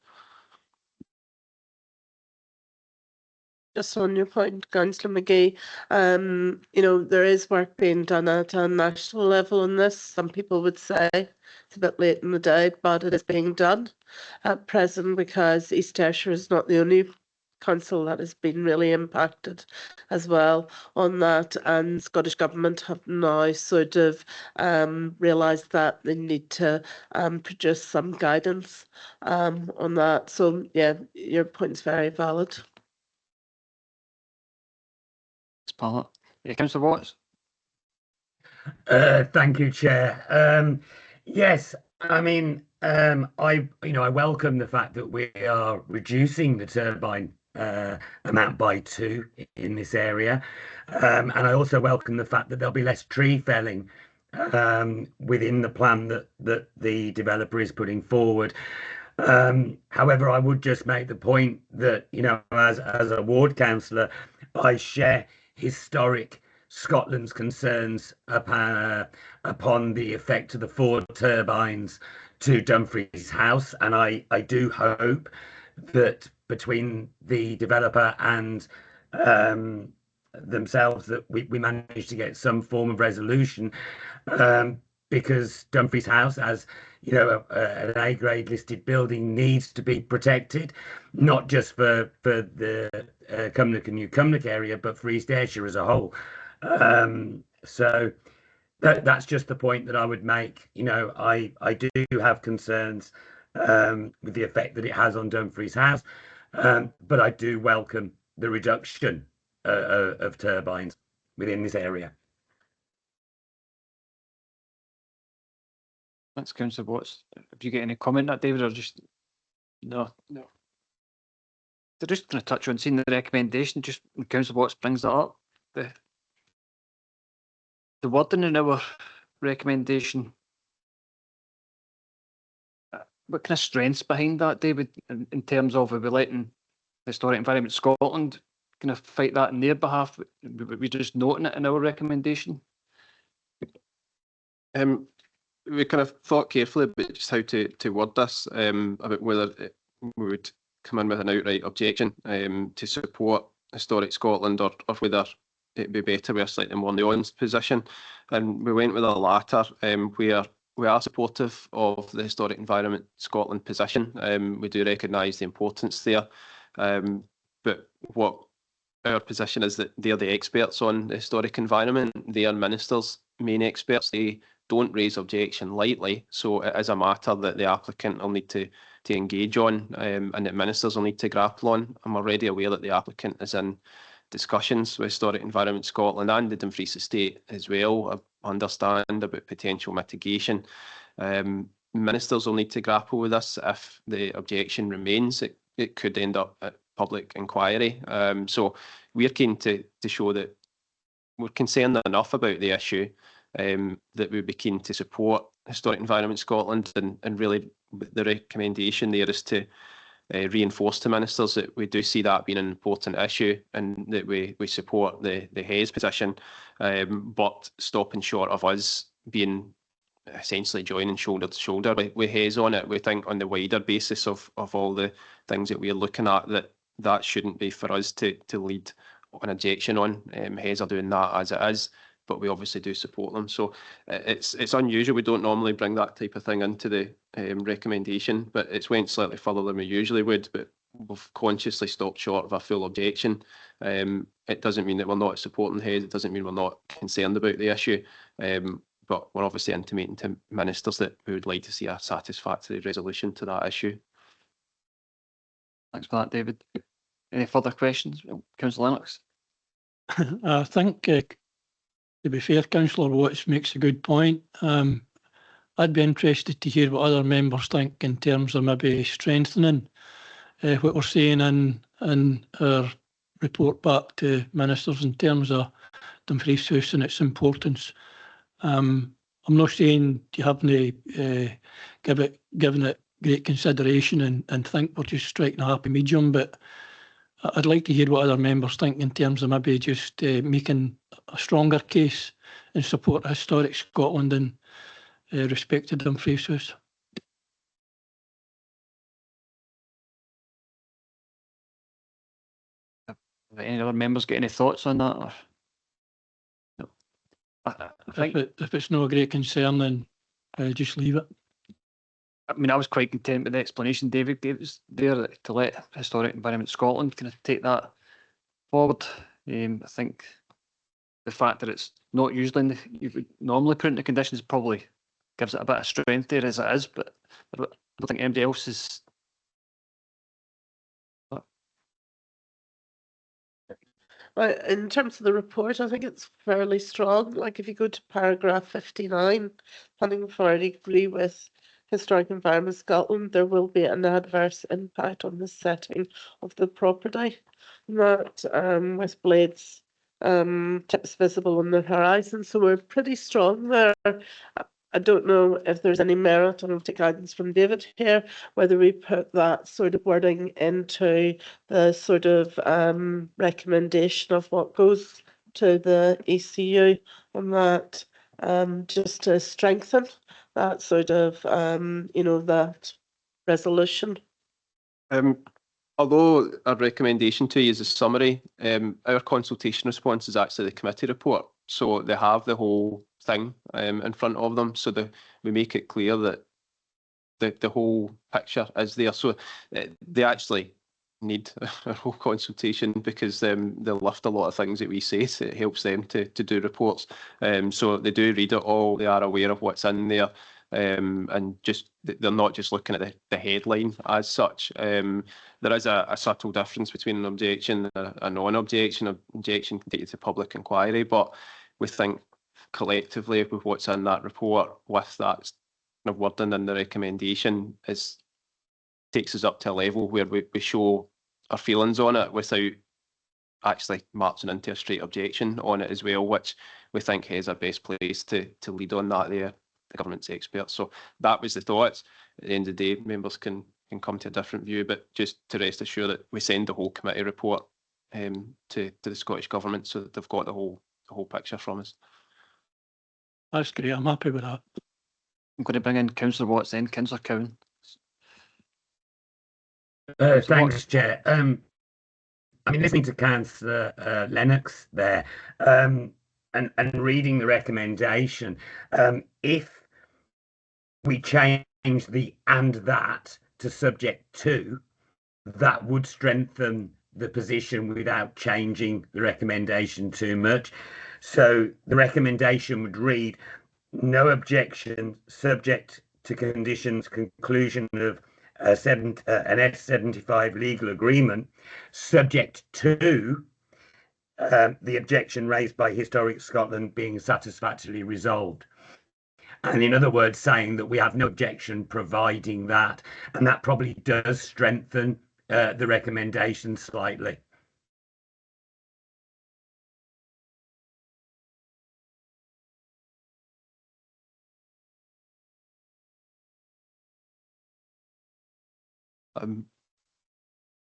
Just on your point, Councillor McGee, you know, there is work being done at a national level on this. Some people would say it's a bit late in the day, but it is being done at present because East Ayrshire is not the only council that has been really impacted as well on that, and Scottish Government have now sort of realised that they need to produce some guidance on that. So yeah, your point's very valid. Parliament. Yeah, Councillor Watts. Thank you, Chair. Yes, I mean, I welcome the fact that we are reducing the turbine amount by 2 in this area, and I also welcome the fact that there'll be less tree felling within the plan that the developer is putting forward. However, I would just make the point that, you know, as a ward councillor, I share historic Scotland's concerns upon the effect of the 4 turbines to Dumfries House, and I do hope that between the developer and themselves that we manage to get some form of resolution, because Dumfries House, as you know, an A-grade listed building, needs to be protected, not just for the Cumnock and New Cumnock area, but for East Ayrshire as a whole. So that's just the point that I would make. You know, I do have concerns with the effect that it has on Dumfries House, but I do welcome the reduction of turbines within this area. Thanks, Councillor Watts. Have you got any comment on that, David, or just no? No. They're just going to touch on seeing the recommendation. Just when Councillor Watts brings that up, the wording in our recommendation. What kind of strengths behind that, David, in terms of if we're letting Historic Environment Scotland kind of fight that in their behalf? We're just noting it in our recommendation. We kind of thought carefully about just how to word this, about whether we would come in with an outright objection to support Historic Scotland, or whether it'd be better with a slightly more nuanced position. And we went with the latter, where we are supportive of the Historic Environment Scotland position. We do recognise the importance there, but what our position is that they're the experts on the historic environment. They are ministers' main experts. They don't raise objection lightly, so it is a matter that the applicant will need to engage on, and that ministers will need to grapple on. I'm already aware that the applicant is in discussions with Historic Environment Scotland and the Dumfries Estate as well. I understand about potential mitigation. Ministers will need to grapple with this. If the objection remains, it could end up at public inquiry. So we're keen to show that we're concerned enough about the issue that we'd be keen to support Historic Environment Scotland, and really the recommendation there is to reinforce to ministers that we do see that being an important issue, and that we support the Hayes position, but stopping short of us being essentially joining shoulder to shoulder with Hayes on it. We think on the wider basis of all the things that we're looking at, that shouldn't be for us to lead an objection on. Hayes are doing that as it is, but we obviously do support them. So it's unusual. We don't normally bring that type of thing into the recommendation, but it's went slightly further than we usually would, but we've consciously stopped short of a full objection. It doesn't mean that we're not supporting Hayes. It doesn't mean we're not concerned about the issue, but we're obviously intimating to ministers that we would like to see a satisfactory resolution to that issue. Thanks for that, David. Any further questions? Councillor Lennox. I think, to be fair, Councillor Watts makes a good point. I'd be interested to hear what other members think in terms of maybe strengthening what we're saying in our report back to ministers in terms of Dumfries House and its importance. I'm not saying you haven't given it great consideration and think we're just striking a happy medium, but I'd like to hear what other members think in terms of maybe just making a stronger case in support of Historic Scotland and respect to Dumfries House. Have any other members got any thoughts on that? Or? No. I think If it's no great concern, then just leave it. I mean, I was quite content with the explanation David gave us there to let Historic Environment Scotland kind of take that forward. I think the fact that it's not usually in the, you would normally put in the conditions probably gives it a bit of strength there as it is, but I don't think anybody else is. Right, in terms of the report, I think it's fairly strong. Like if you go to paragraph 59, planning authority agree with Historic Environment Scotland, there will be an adverse impact on the setting of the property. That with blades tips visible on the horizon, so we're pretty strong there. I don't know if there's any merit, and I'll take guidance from David here, whether we put that sort of wording into the sort of recommendation of what goes to the ECU on that, just to strengthen that sort of, that resolution. Although our recommendation to you is a summary, our consultation response is actually the committee report. So they have the whole thing in front of them, so we make it clear that the whole picture is there. So they actually need a whole consultation because they lift a lot of things that we say, so it helps them to do reports. So they do read it all, they are aware of what's in there. And just they're not just looking at the headline as such. There is a subtle difference between an objection and a non-objection. Objection can take you to public inquiry, but we think collectively with what's in that report, with that kind of wording in the recommendation, takes us up to a level where we show our feelings on it without actually marching into a straight objection on it as well, which we think is our best place to lead on that there. The government's experts. So that was the thoughts. At the end of the day, members can come to a different view, but just to rest assured that we send the whole committee report to the Scottish Government so that they've got the whole picture from us. That's great. I'm happy with that. I'm going to bring in Councillor Watts then, Councillor Cowan. Thanks, Chair. I mean, listening to Councillor Lennox there, and reading the recommendation, if we change the "and that" to "subject to," that would strengthen the position without changing the recommendation too much. So the recommendation would read, no objection, subject to conditions, conclusion of an S75 legal agreement, subject to the objection raised by Historic Scotland being satisfactorily resolved. And in other words, saying that we have no objection providing that, and that probably does strengthen the recommendation slightly.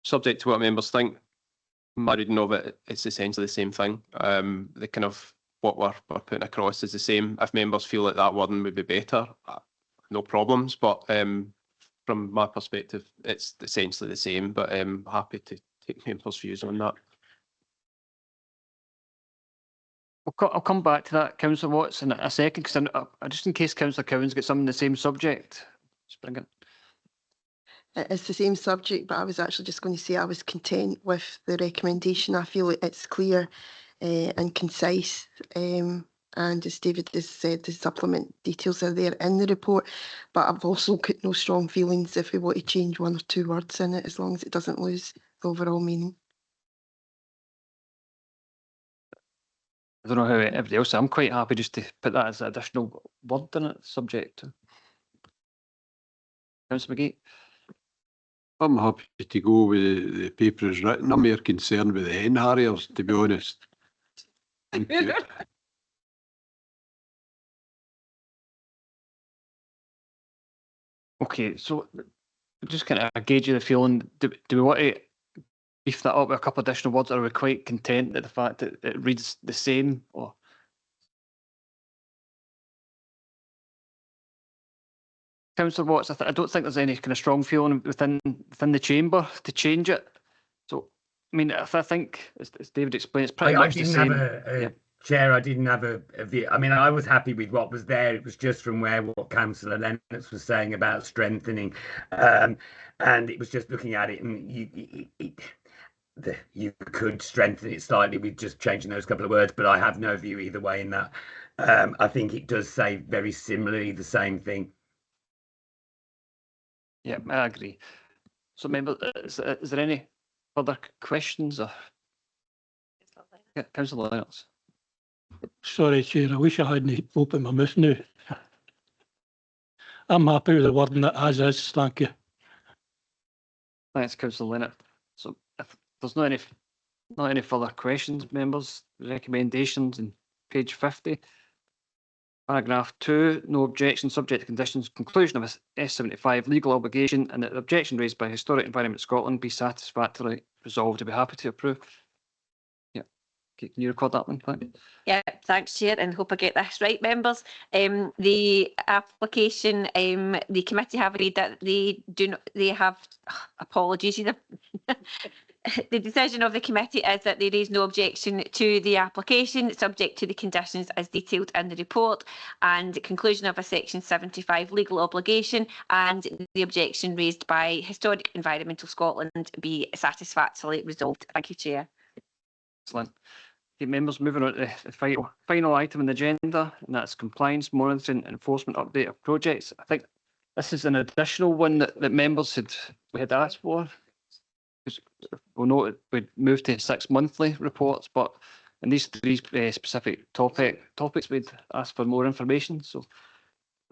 Subject to what members think, my reading of it, it's essentially the same thing. The kind of what we're putting across is the same. If members feel that that wording would be better, no problems. But from my perspective, it's essentially the same. But I'm happy to take members' views on that. I'll come back to that, Councillor Watts, in a second, because just in case Councillor Cowan's got something the same subject. Just bring it. It's the same subject, but I was actually just going to say I was content with the recommendation. I feel it's clear and concise. And as David has said, the supplement details are there in the report, but I've also got no strong feelings if we want to change one or two words in it, as long as it doesn't lose the overall meaning. I don't know how everybody else, I'm quite happy just to put that as an additional word in it, subject to. Councillor McGee. I'm happy to go with the paper as written. I'm more concerned with the hen harriers, to be honest. Thank you. Okay, so just kind of gauge the feeling. Do we want to beef that up with a couple of additional words, or are we quite content at the fact that it reads the same? Or Councillor Watts, I don't think there's any kind of strong feeling within the chamber to change it. So I mean, I think, as David explained, it's pretty I much the didn't have same. a chair. I didn't have a view. I mean, I was happy with what was there. It was just from what Councillor Lennox was saying about strengthening, and it was just looking at it, and you could strengthen it slightly with just changing those couple of words. But I have no view either way in that. I think it does say very similarly the same thing. Yeah, I agree. So, members, is there any further questions? Or... Yeah, Councillor Lennox. Sorry, Chair, I wish I hadn't opened my mouth now. I'm happy with the wording that as is, thank you. Thanks, Councillor Lennox. So, if there's not any further questions, members, recommendations in page 50. Paragraph 2, no objection, subject to conditions, conclusion of a S75 legal obligation, and that the objection raised by Historic Environment Scotland be satisfactorily resolved. To be happy to approve. Yeah, can you record that one? Thank you. Yeah, thanks, Chair, and hope I get this right, members. The application, the committee have agreed that they have apologies. The decision of the committee is that there is no objection to the application, subject to the conditions as detailed in the report, and conclusion of a Section 75 legal obligation, and the objection raised by Historic Environmental Scotland be satisfactorily resolved. Thank you, Chair. Excellent. Okay, members, moving on to the final item on the agenda, and that's compliance, monitoring, enforcement update of projects. I think this is an additional one that members we had asked for. We'll note we'd moved to 6 monthly reports, but in these 3 specific topics, we'd asked for more information. So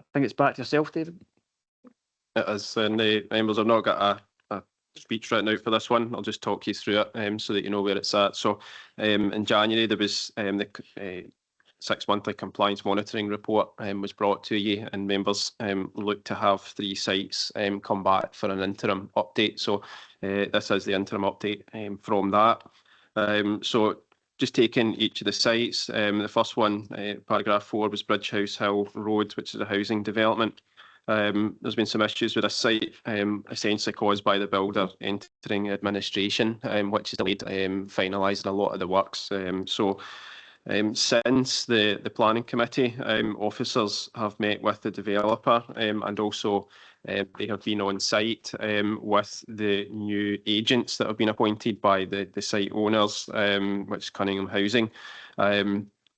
I think it's back to yourself, David. It is, and the members have not got a speech written out for this one. I'll just talk you through it so that you know where it's at. So in January, there was the 6 monthly compliance monitoring report was brought to you, and members look to have 3 sites come back for an interim update. So this is the interim update from that. So just taking each of the sites, the first one, paragraph 4, was Bridge House Hill Road, which is a housing development. There's been some issues with this site, essentially caused by the builder entering administration, which has delayed finalising a lot of the works. Since the planning committee, officers have met with the developer, and also they have been on site with the new agents that have been appointed by the site owners, which is Cunningham Housing.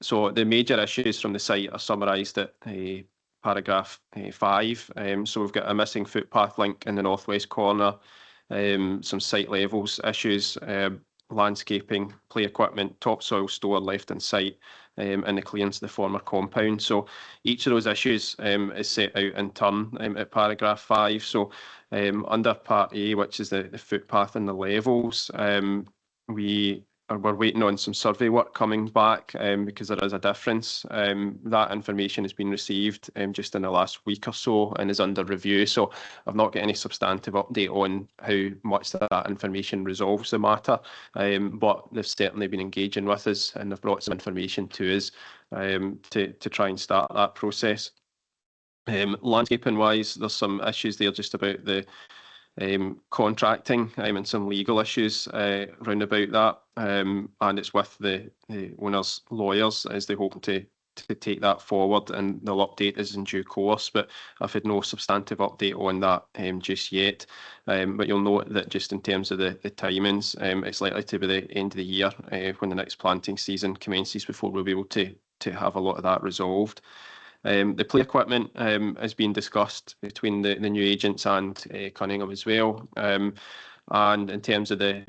So the major issues from the site are summarised at paragraph 5. So we've got a missing footpath link in the northwest corner, some site levels issues, landscaping, play equipment, topsoil store left in site, and the clearance of the former compound. So each of those issues is set out in turn at paragraph 5. So under part A, which is the footpath and the levels, we're waiting on some survey work coming back because there is a difference. That information has been received just in the last week or so and is under review. So I've not got any substantive update on how much that information resolves the matter, but they've certainly been engaging with us and they've brought some information to us to try and start that process. Landscaping wise, there's some issues there just about the contracting and some legal issues round about that, and it's with the owner's lawyers as they hope to take that forward, and they'll update us in due course, but I've had no substantive update on that just yet. But you'll note that just in terms of the timings, it's likely to be the end of the year when the next planting season commences before we'll be able to have a lot of that resolved. The play equipment has been discussed between the new agents and Cunningham as well. And in terms of the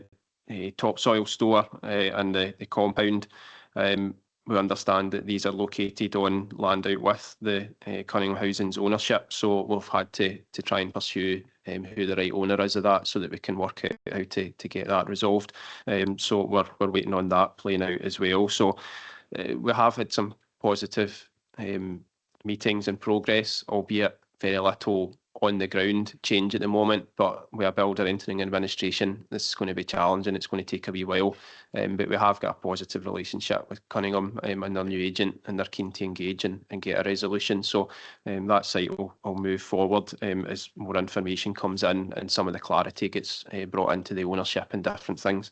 topsoil store and the compound, we understand that these are located on land out with the Cunningham Housing's ownership. So we've had to try and pursue who the right owner is of that so that we can work out how to get that resolved. So we're waiting on that playing out as well. So we have had some positive meetings in progress, albeit very little on the ground change at the moment, but with a builder entering administration, this is going to be challenging. It's going to take a wee while, but we have got a positive relationship with Cunningham and their new agent, and they're keen to engage and get a resolution. So that site will move forward as more information comes in and some of the clarity gets brought into the ownership and different things.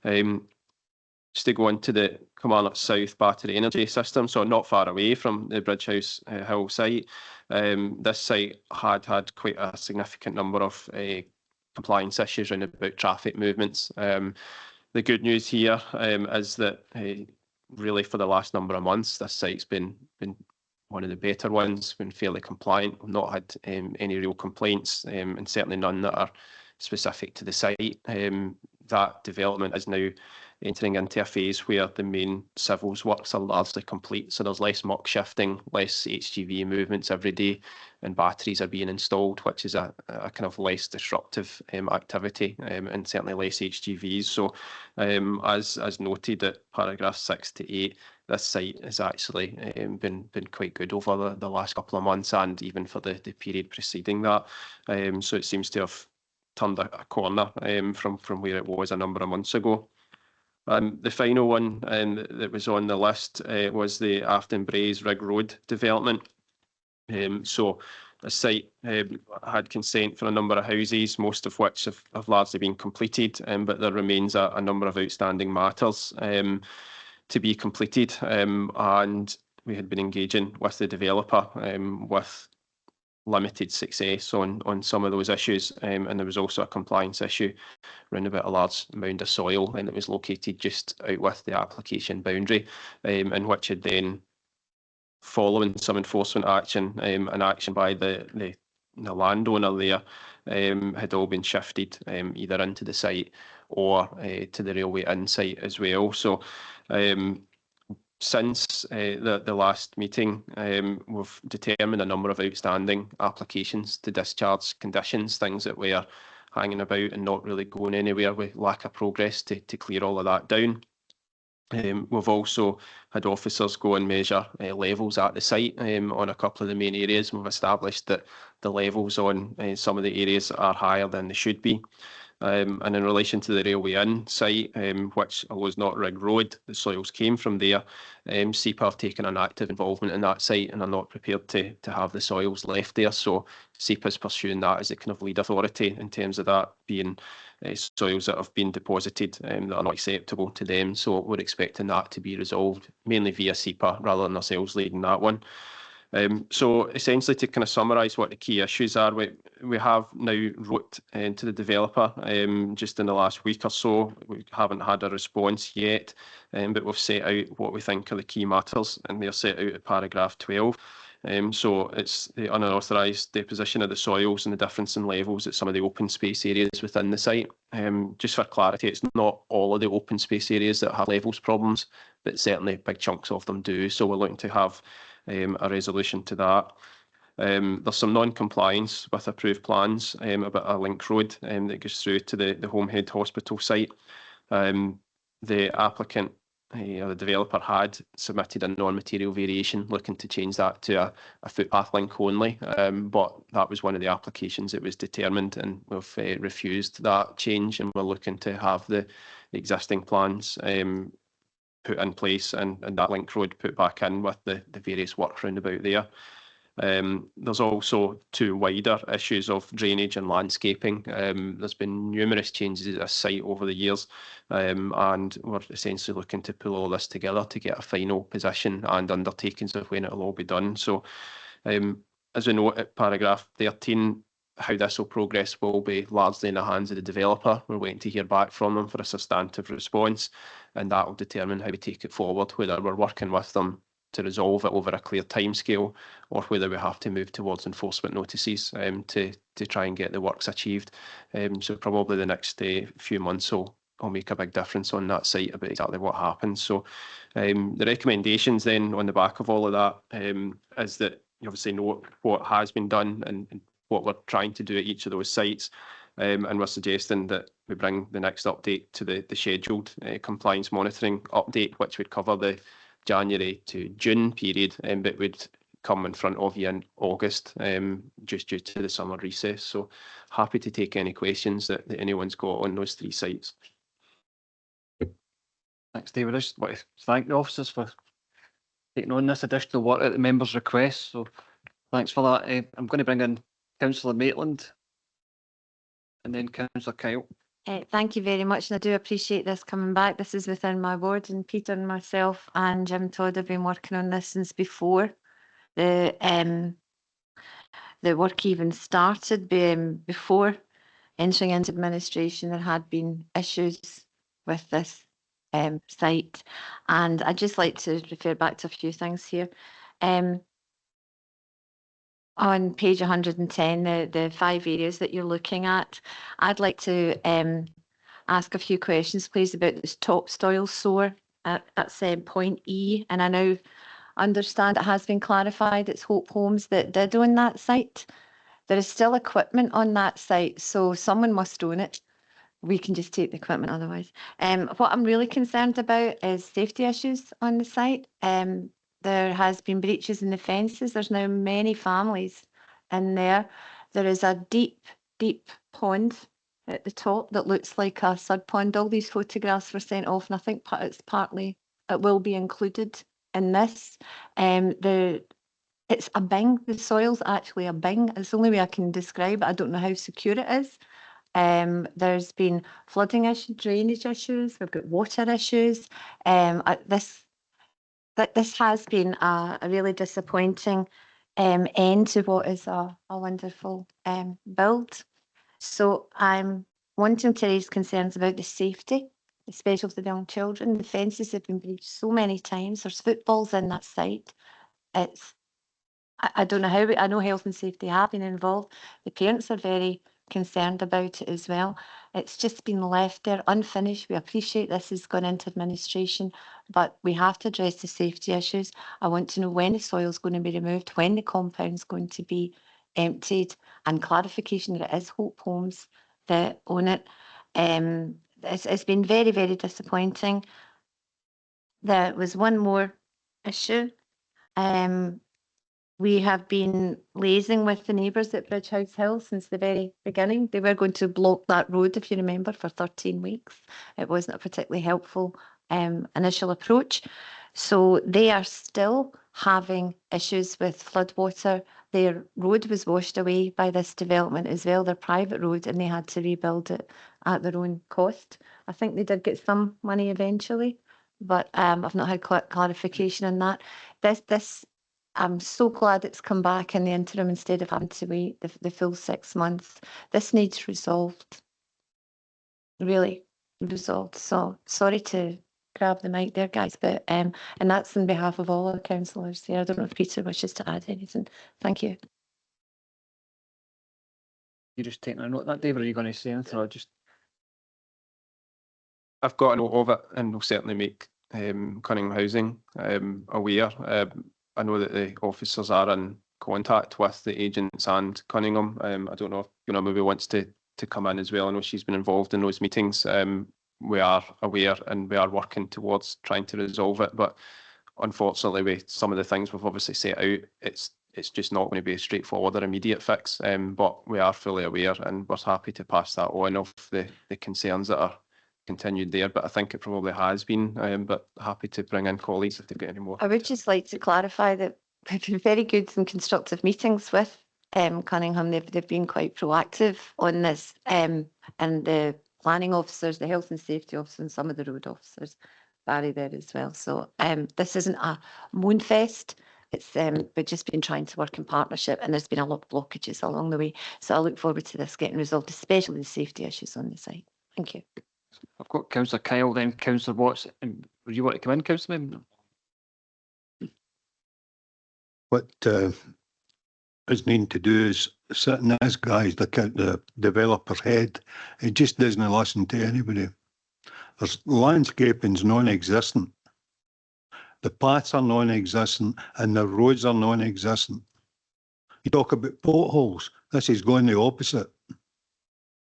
Just to go into the Kilmarnock South battery energy system, so not far away from the Bridgehouse Hill site. This site had quite a significant number of compliance issues around about traffic movements. The good news here is that really for the last number of months, this site's been one of the better ones, been fairly compliant. We've not had any real complaints, and certainly none that are specific to the site. That development is now entering into a phase where the main civils works are largely complete. So there's less muck shifting, less HGV movements every day, and batteries are being installed, which is a kind of less disruptive activity, and certainly less HGVs. So as noted at paragraph 6 to 8, this site has actually been quite good over the last couple of months, and even for the period preceding that. So it seems to have turned a corner from where it was a number of months ago. The final one that was on the list was the Afton Braes Rig Road development. So the site had consent for a number of houses, most of which have largely been completed, but there remains a number of outstanding matters to be completed, and we had been engaging with the developer with limited success on some of those issues, and there was also a compliance issue around about a large mound of soil, and it was located just out with the application boundary, in which had then, following some enforcement action and action by the landowner there, had all been shifted either into the site or to the railway in site as well. So since the last meeting, we've determined a number of outstanding applications to discharge conditions, things that were hanging about and not really going anywhere with lack of progress to clear all of that down. We've also had officers go and measure levels at the site on a couple of the main areas. We've established that the levels on some of the areas are higher than they should be. And in relation to the railway in site, which was not Rig Road, the soils came from there. SEPA have taken an active involvement in that site and are not prepared to have the soils left there. So SEPA is pursuing that as a kind of lead authority in terms of that being soils that have been deposited that are not acceptable to them. So we're expecting that to be resolved mainly via SEPA rather than ourselves leading that one. So essentially, to kind of summarise what the key issues are, we have now wrote to the developer just in the last week or so. We haven't had a response yet, but we've set out what we think are the key matters, and they're set out at paragraph 12. So it's the unauthorised deposition of the soils and the difference in levels at some of the open space areas within the site. Just for clarity, it's not all of the open space areas that have levels problems, but certainly big chunks of them do. So we're looking to have a resolution to that. There's some non-compliance with approved plans about a link road that goes through to the Homehead Hospital site. The applicant or the developer had submitted a non-material variation looking to change that to a footpath link only, but that was one of the applications that was determined, and we've refused that change, and we're looking to have the existing plans put in place and that link road put back in with the various work round about there. There's also two wider issues of drainage and landscaping. There's been numerous changes at this site over the years, and we're essentially looking to pull all this together to get a final position and undertakings of when it'll all be done. So as we note at paragraph 13, how this will progress will be largely in the hands of the developer. We're waiting to hear back from them for a substantive response, and that will determine how we take it forward, whether we're working with them to resolve it over a clear timescale or whether we have to move towards enforcement notices to try and get the works achieved. So probably the next few months will make a big difference on that site about exactly what happens. So the recommendations then on the back of all of that is that you obviously know what has been done and what we're trying to do at each of those sites, and we're suggesting that we bring the next update to the scheduled compliance monitoring update, which would cover the January to June period, but would come in front of you in August, just due to the summer recess. So happy to take any questions that anyone's got on those three sites. Thanks, David. I just want to thank the officers for taking on this additional work at the members' request. So thanks for that. I'm going to bring in Councillor Maitland and then Councillor Kyle. Thank you very much, and I do appreciate this coming back. This is within my ward, and Peter and myself and Jim Todd have been working on this since before the work even started. Before entering into administration, there had been issues with this site, and I'd just like to refer back to a few things here. On page 110, the 5 areas that you're looking at, I'd like to ask a few questions, please, about this topsoil soar. That's point E, and I now understand it has been clarified it's Hope Homes that did own that site. There is still equipment on that site, so someone must own it. We can just take the equipment otherwise. What I'm really concerned about is safety issues on the site. There has been breaches in the fences. There's now many families in there. There is a deep, deep pond at the top that looks like a sud pond. All these photographs were sent off, and I think it will be included in this. It's a bing. The soil's actually a bing. It's the only way I can describe it. I don't know how secure it is. There's been flooding issues, drainage issues. We've got water issues. This has been a really disappointing end to what is a wonderful build. So I'm wanting to raise concerns about the safety, especially for the young children. The fences have been breached so many times. There's footballs in that site. I don't know how, I know health and safety have been involved. The parents are very concerned about it as well. It's just been left there unfinished. We appreciate this has gone into administration, but we have to address the safety issues. I want to know when the soil is going to be removed, when the compound's going to be emptied, and clarification that it is Hope Homes that own it. It's been very, very disappointing. There was one more issue. We have been liaising with the neighbours at Bridge House Hill since the very beginning. They were going to block that road, if you remember, for 13 weeks. It wasn't a particularly helpful initial approach. So they are still having issues with floodwater. Their road was washed away by this development as well, their private road, and they had to rebuild it at their own cost. I think they did get some money eventually, but I've not had clarification on that. I'm so glad it's come back in the interim instead of having to wait the full 6 months. This needs resolved, really resolved. So sorry to grab the mic there, guys, but and that's on behalf of all our councillors there. I don't know if Peter wishes to add anything. Thank you. You just taking a note of that, Dave, or are you going to say anything? Or I've got a note of it, and we'll certainly make Cunningham Housing aware. I know that the officers are in contact with the agents and Cunningham. I don't know if maybe wants to come in as well. I know she's been involved in those meetings. We are aware and we are working towards trying to resolve it. But unfortunately, with some of the things we've obviously set out, it's just not going to be a straightforward or immediate fix. But we are fully aware, and we're happy to pass that on of the concerns that are continued there, but I think it probably has been, but happy to bring in colleagues if they've got any more. I would just like to clarify that we've been very good and constructive meetings with Cunningham. They've been quite proactive on this, and the planning officers, the health and safety officers, and some of the road officers, Barry there as well. So this isn't a moan fest. It's we've just been trying to work in partnership, and there's been a lot of blockages along the way. So I look forward to this getting resolved, especially the safety issues on the site. Thank you. I've got Councillor Kyle, then Councillor Watts. And would you want to come in, Councillor? What is needing to do is sitting as guys look at the developer's head. It just doesn't listen to anybody. There's landscaping's non-existent. The paths are non-existent and the roads are non-existent. You talk about potholes. This is going the opposite.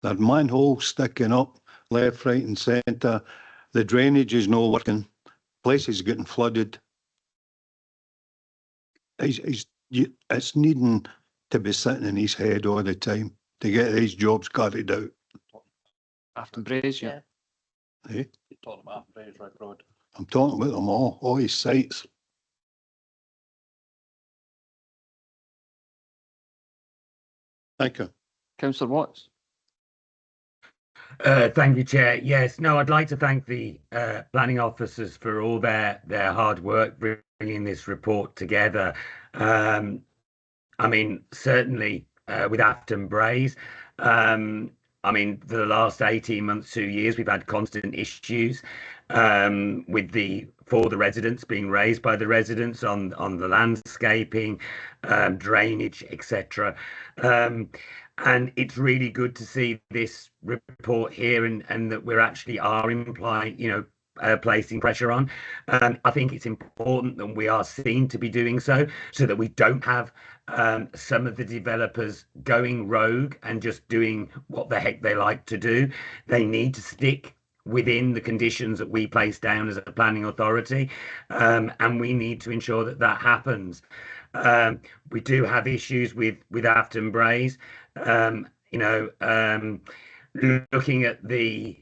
There are manholes sticking up left, right and centre. The drainage is not working. Places getting flooded. It's needing to be sitting in his head all the time to get these jobs carried out. Afton Braes, yeah. Eh? You're talking about Braes Road. I'm talking about them all his sites. Thank you. Councillor Watts. Thank you, Chair. Yes, no, I'd like to thank the planning officers for all their hard work bringing this report together. I mean, certainly with Afton Braes, I mean, for the last 18 months, 2 years, we've had constant issues with for the residents being raised by the residents on the landscaping, drainage, etc. And it's really good to see this report here and that we're actually are implying, placing pressure on. I think it's important that we are seen to be doing so that we don't have some of the developers going rogue and just doing what the heck they like to do. They need to stick within the conditions that we place down as a planning authority, and we need to ensure that that happens. We do have issues with Afton Braes. Looking at the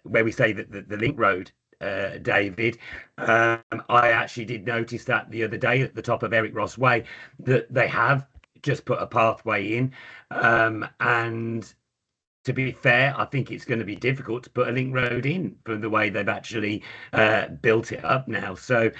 where we say that the link road, David, I actually did notice that the other day at the top of Eric Ross Way that they have just put a pathway in, and to be fair, I think it's going to be difficult to put a link road in from the way they've actually built it up now. So,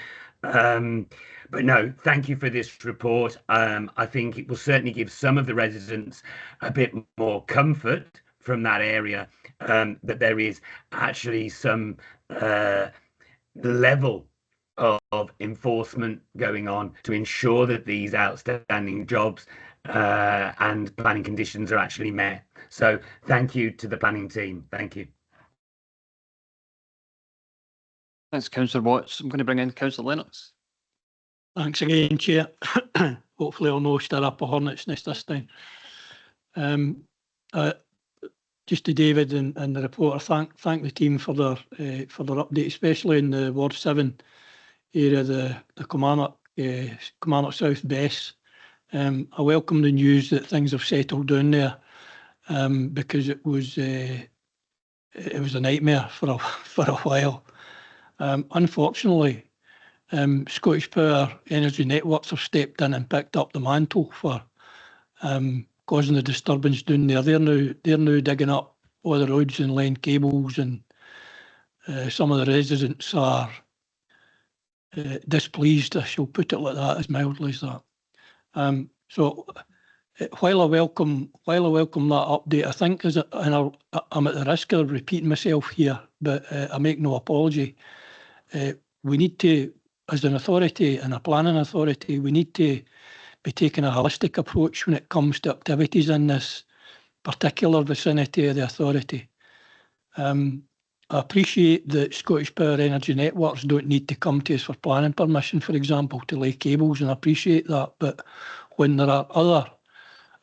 but no, thank you for this report. I think it will certainly give some of the residents a bit more comfort from that area, that there is actually some level of enforcement going on to ensure that these outstanding jobs and planning conditions are actually met. So thank you to the planning team. Thank you. Thanks, Councillor Watts. I'm going to bring in Councillor Lennox. Thanks again, Chair. Hopefully I'll no stir up a hornet's nest this time. Just to David and the reporter, thank the team for their update, especially in the Ward 7 area, the Kilmarnock South Bess. I welcome the news that things have settled down there, because it was a nightmare for a while. Unfortunately, Scottish Power Energy Networks have stepped in and picked up the mantle for causing the disturbance down there. They're now digging up all the roads and laying cables, and some of the residents are displeased, I shall put it like that, as mildly as that. So while I welcome that update, I think, and I'm at the risk of repeating myself here, but I make no apology. We need to, as an authority and a planning authority, we need to be taking a holistic approach when it comes to activities in this particular vicinity of the authority. I appreciate that Scottish Power Energy Networks don't need to come to us for planning permission, for example, to lay cables, and I appreciate that. But when there are other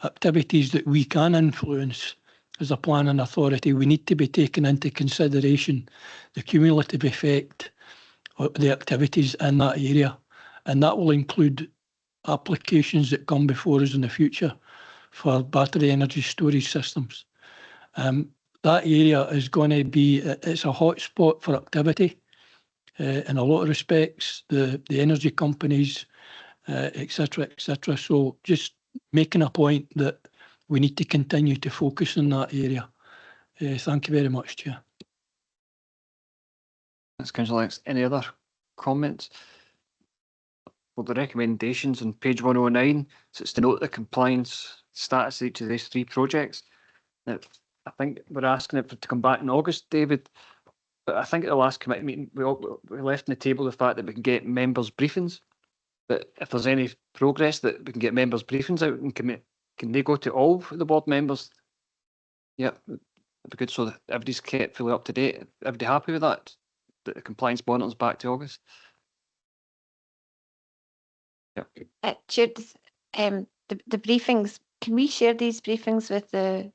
activities that we can influence as a planning authority, we need to be taking into consideration the cumulative effect of the activities in that area. And that will include applications that come before us in the future for battery energy storage systems. That area is going to be, it's a hot spot for activity in a lot of respects, the energy companies, etc., etc. So just making a point that we need to continue to focus in that area. Thank you very much, Chair. Thanks, Councillor Lennox. Any other comments? Well, the recommendations on page 109, so it's to note the compliance status of each of these 3 projects. Now, I think we're asking it to come back in August, David, but I think at the last committee meeting, we left on the table the fact that we can get members' briefings, but if there's any progress that we can get members' briefings out, and can they go to all the board members? Yep, that'd be good, so that everybody's kept fully up to date. Everybody happy with that? That the compliance monitor's back to August? Yep. Chair, the briefings, can we share these briefings with the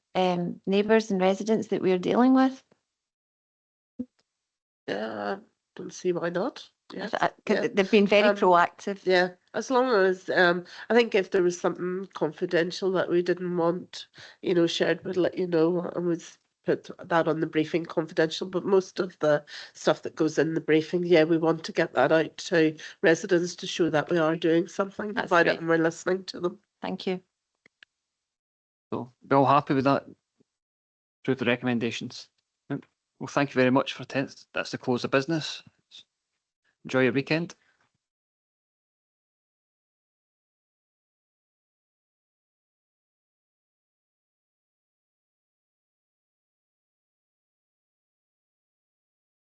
neighbours and residents that we're dealing with? Don't see why not. Yes. They've been very proactive. Yeah, as long as I think if there was something confidential that we didn't want, shared, we'd let you know, and we'd put that on the briefing confidential. But most of the stuff that goes in the briefing, yeah, we want to get that out to residents to show that we are doing something about it and we're listening to them. Thank you. So, be all happy with that approve the recommendations. Well, thank you very much for attending. That's the close of business. Enjoy your weekend.